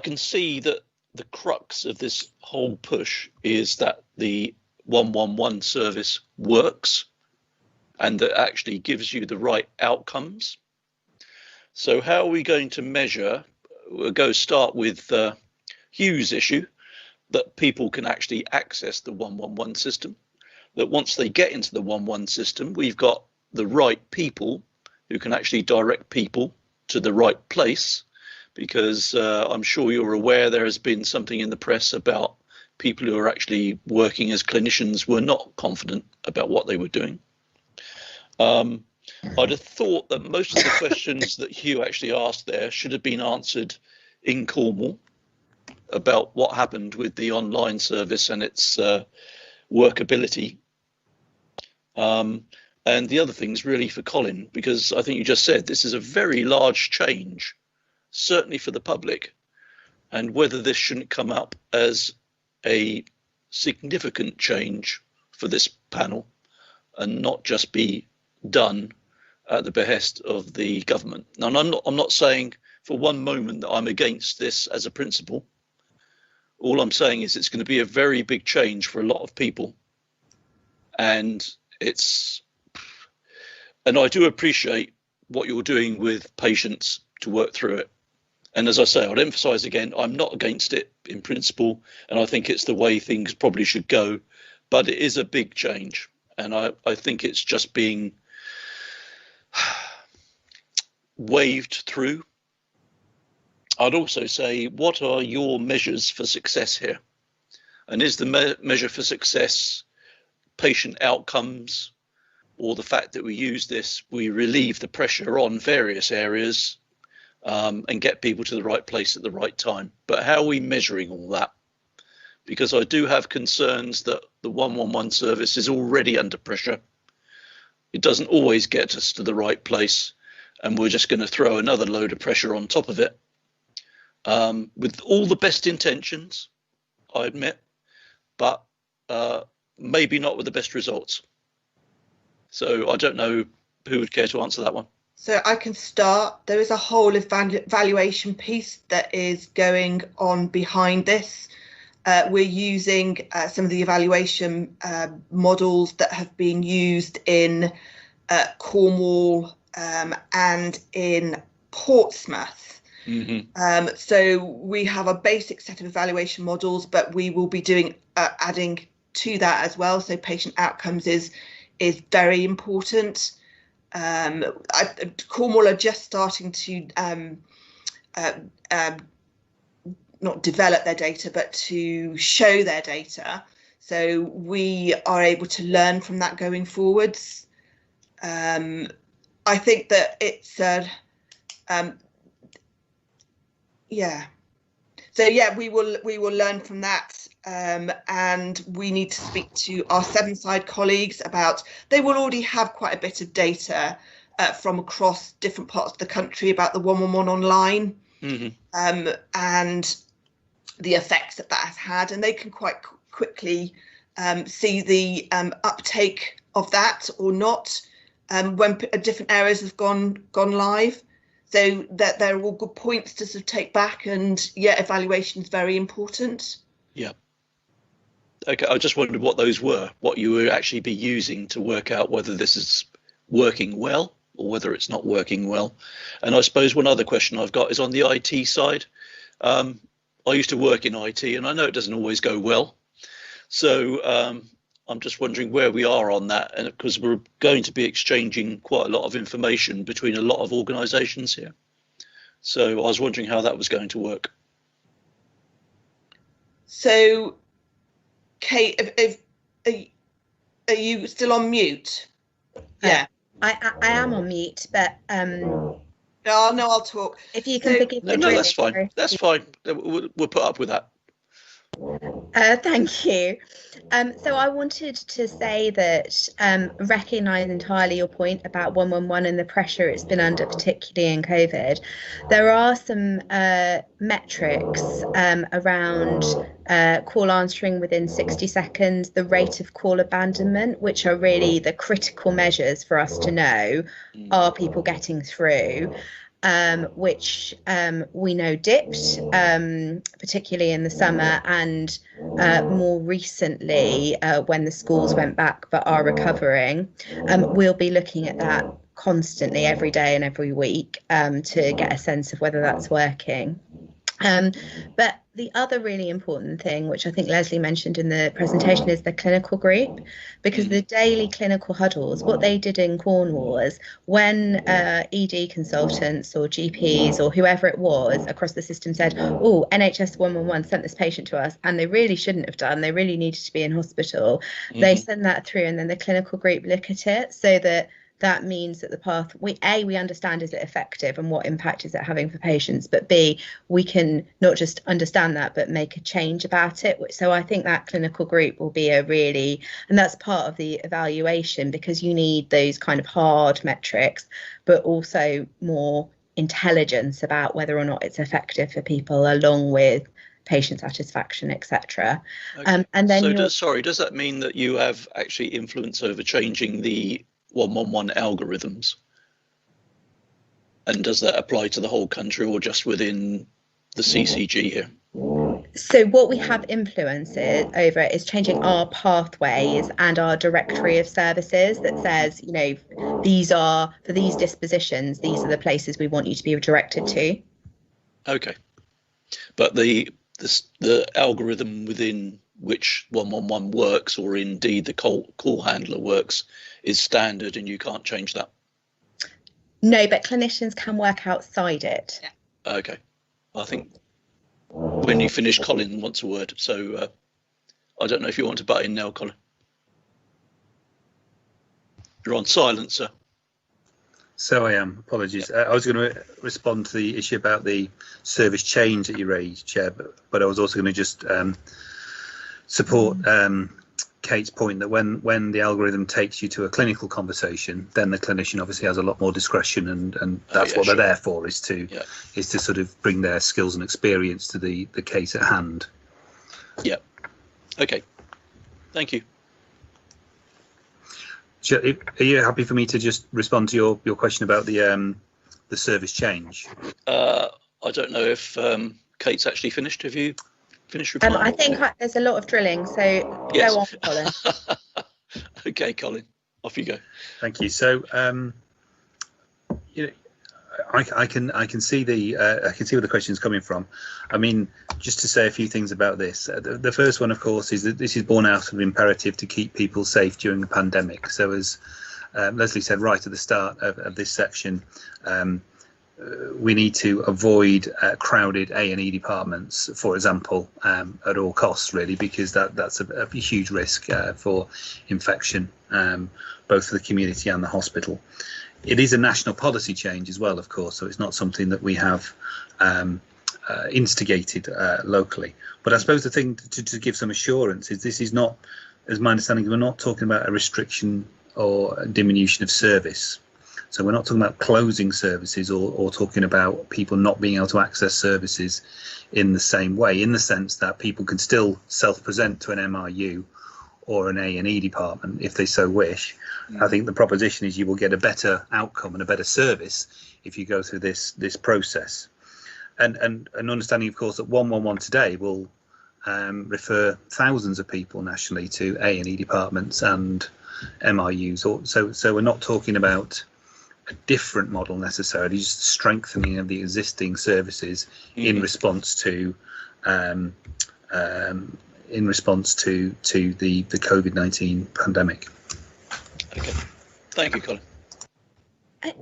can see that the crux of this whole push is that the 111 service works and that actually gives you the right outcomes. So how are we going to measure? We'll start with Hugh's issue, that people can actually access the 111 system, that once they get into the 111 system, we've got the right people who can actually direct people to the right place, because I'm sure you're aware there has been something in the press about people who are actually working as clinicians were not confident about what they were doing. I'd have thought that most of the questions that Hugh actually asked there should have been answered in Cornwall about what happened with the online service and its workability. And the other things really for Colin, because I think you just said this is a very large change, certainly for the public, and whether this shouldn't come up as a significant change for this panel and not just be done at the behest of the government. Now, I'm not saying for one moment that I'm against this as a principle. All I'm saying is it's going to be a very big change for a lot of people, and I do appreciate what you're doing with patients to work through it. And as I say, I'd emphasize again, I'm not against it in principle, and I think it's the way things probably should go, but it is a big change, and I think it's just being waved through. I'd also say, what are your measures for success here? And is the measure for success patient outcomes, or the fact that we relieve the pressure on various areas and get people to the right place at the right time? But how are we measuring all that? Because I do have concerns that the 111 service is already under pressure. It doesn't always get us to the right place, and we're just going to throw another load of pressure on top of it. With all the best intentions, I admit, but maybe not with the best results. So I don't know who would care to answer that one. So I can start. There is a whole evaluation piece that is going on behind this. We're using some of the evaluation models that have been used in Cornwall and in Portsmouth. Mm-hmm. So we have a basic set of evaluation models, but we will be doing adding to that as well. So patient outcomes is very important. Cornwall are just starting to not develop their data, but to show their data. So we are able to learn from that going forwards. I think that it's yeah. So yeah, we will learn from that, and we need to speak to our Seven Side colleagues about. They will already have quite a bit of data from across different parts of the country about the 111 online, mm-hmm. And the effects that has had, and they can quite quickly see the uptake of that or not when different areas have gone live. So that they're all good points to sort of take back, and yeah, evaluation is very important. Yeah. Okay, I just wondered what those were, what you would actually be using to work out whether this is working well or whether it's not working well. And I suppose one other question I've got is on the IT side. I used to work in IT, and I know it doesn't always go well. So I'm just wondering where we are on that, and because we're going to be exchanging quite a lot of information between a lot of organisations here. So I was wondering how that was going to work. So, Kate, are you still on mute? Yeah. I am on mute, but no, I'll talk. If you can forgive me. No, that's fine. That's fine. We'll put up with that. Thank you. So I wanted to say that recognise entirely your point about 111 and the pressure it's been under, particularly in COVID. There are some metrics around call answering within 60 seconds, the rate of call abandonment, which are really the critical measures for us to know, are people getting through? Which we know dipped, particularly in the summer, and more recently when the schools went back but are recovering. We'll be looking at that constantly every day and every week to get a sense of whether that's working. But the other really important thing, which I think Leslie mentioned in the presentation, is the clinical group, because the daily clinical huddles, what they did in Cornwall was when ED consultants or GPs or whoever it was across the system said, oh, NHS 111 sent this patient to us, and they really shouldn't have done, they really needed to be in hospital. They send that through, and then the clinical group look at it, so that means that the path, we understand, is it effective and what impact is it having for patients, but B, we can not just understand that, but make a change about it. So I think that clinical group will be and that's part of the evaluation, because you need those kind of hard metrics, but also more intelligence about whether or not it's effective for people, along with patient satisfaction, etc. Okay. And then does that mean that you have actually influence over changing the 111 algorithms, and does that apply to the whole country or just within the CCG here? So what we have influence over is changing our pathways and our directory of services that says, you know, these are, for these dispositions, these are the places we want you to be directed to. Okay, but the algorithm within which 111 works, or indeed the call handler works, is standard, and you can't change that? No, but clinicians can work outside it. Okay. I think when you finish, Colin wants a word, so I don't know if you want to butt in now, Colin. You're on silent, sir. So I am. Apologies. I was going to respond to the issue about the service change that you raised, Chair, but I was also going to just support Kate's point that when the algorithm takes you to a clinical conversation, then the clinician obviously has a lot more discretion, and that's what they're there for, is to sort of bring their skills and experience to the case at hand. Yeah. Okay. Thank you. Are you happy for me to just respond to your question about the service change? I don't know if Kate's actually finished. Have you finished replying? I think there's a lot of drilling, so go on, Colin. Okay, Colin, off you go. Thank you. So, you know, I can see where the question is coming from. I mean, just to say a few things about this. The first one, of course, is that this is born out of an imperative to keep people safe during the pandemic. So, as Leslie said right at the start of this section, we need to avoid crowded A&E departments, for example, at all costs, really, because that's a huge risk for infection, both for the community and the hospital. It is a national policy change as well, of course, so it's not something that we have instigated locally. But I suppose the thing to give some assurance is this is not, as my understanding, we're not talking about a restriction or a diminution of service. So we're not talking about closing services or talking about people not being able to access services in the same way, in the sense that people can still self-present to an MRU or an A&E department if they so wish. I think the proposition is you will get a better outcome and a better service if you go through this process. And understanding, of course, that 111 today will refer thousands of people nationally to A&E departments and MRUs. So we're not talking about a different model necessarily, just strengthening of the existing services in response to the COVID-19 pandemic. Okay, thank you, Colin.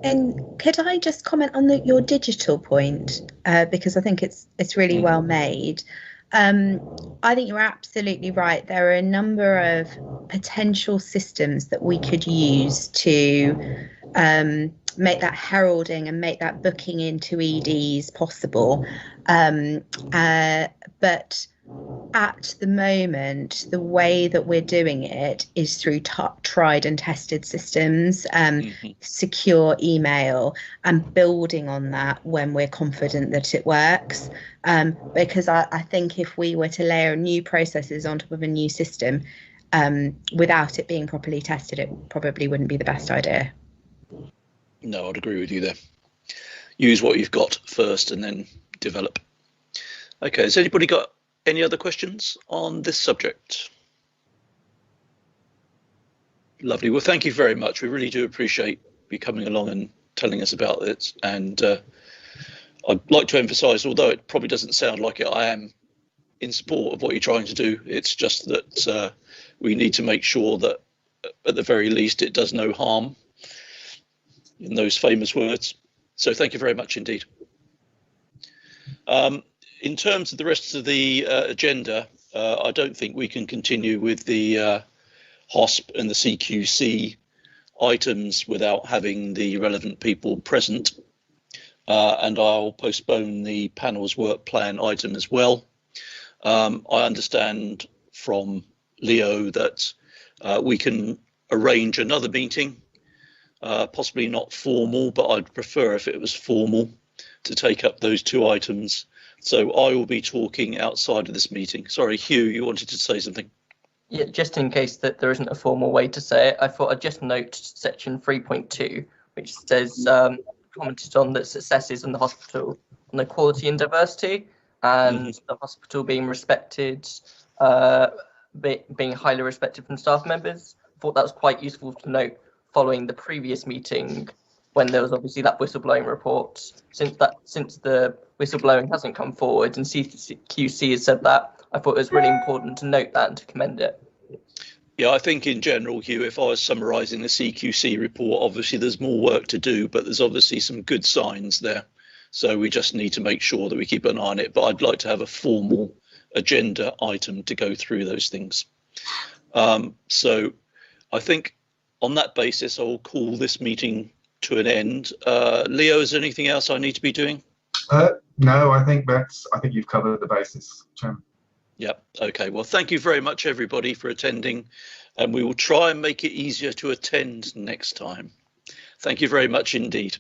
And could I just comment on your digital point, because I think it's really well made. I think you're absolutely right. There are a number of potential systems that we could use to make that heralding and make that booking into EDs possible. But at the moment, the way that we're doing it is through tried and tested systems, secure email, and building on that when we're confident that it works. Because I think if we were to layer new processes on top of a new system without it being properly tested, it probably wouldn't be the best idea. No, I'd agree with you there. Use what you've got first and then develop. Okay, has anybody got any other questions on this subject? Lovely. Well, thank you very much. We really do appreciate you coming along and telling us about it. And I'd like to emphasise, although it probably doesn't sound like it, I am in support of what you're trying to do. It's just that we need to make sure that at the very least it does no harm, in those famous words. So thank you very much indeed. In terms of the rest of the agenda, I don't think we can continue with the HOSP and the CQC items without having the relevant people present. And I'll postpone the panel's work plan item as well. I understand from Leo that we can arrange another meeting, possibly not formal, but I'd prefer if it was formal, to take up those two items. So I will be talking outside of this meeting. Sorry, Hugh, you wanted to say something? Yeah, just in case that there isn't a formal way to say it, I thought I'd just note section 3.2, which says commented on that successes in the hospital on the quality and diversity, and the hospital being respected, being highly respected from staff members. I thought that was quite useful to note following the previous meeting when there was obviously that whistleblowing report. Since the whistleblowing hasn't come forward and CQC has said that, I thought it was really important to note that and to commend it. Yeah, I think in general, Hugh, if I was summarising the CQC report, obviously there's more work to do, but there's obviously some good signs there. So we just need to make sure that we keep an eye on it. But I'd like to have a formal agenda item to go through those things. So I think on that basis, I will call this meeting to an end. Leo, is there anything else I need to be doing? No, I think you've covered the basis, Chairman. Yep. Okay. Well, thank you very much, everybody, for attending, and we will try and make it easier to attend next time. Thank you very much indeed.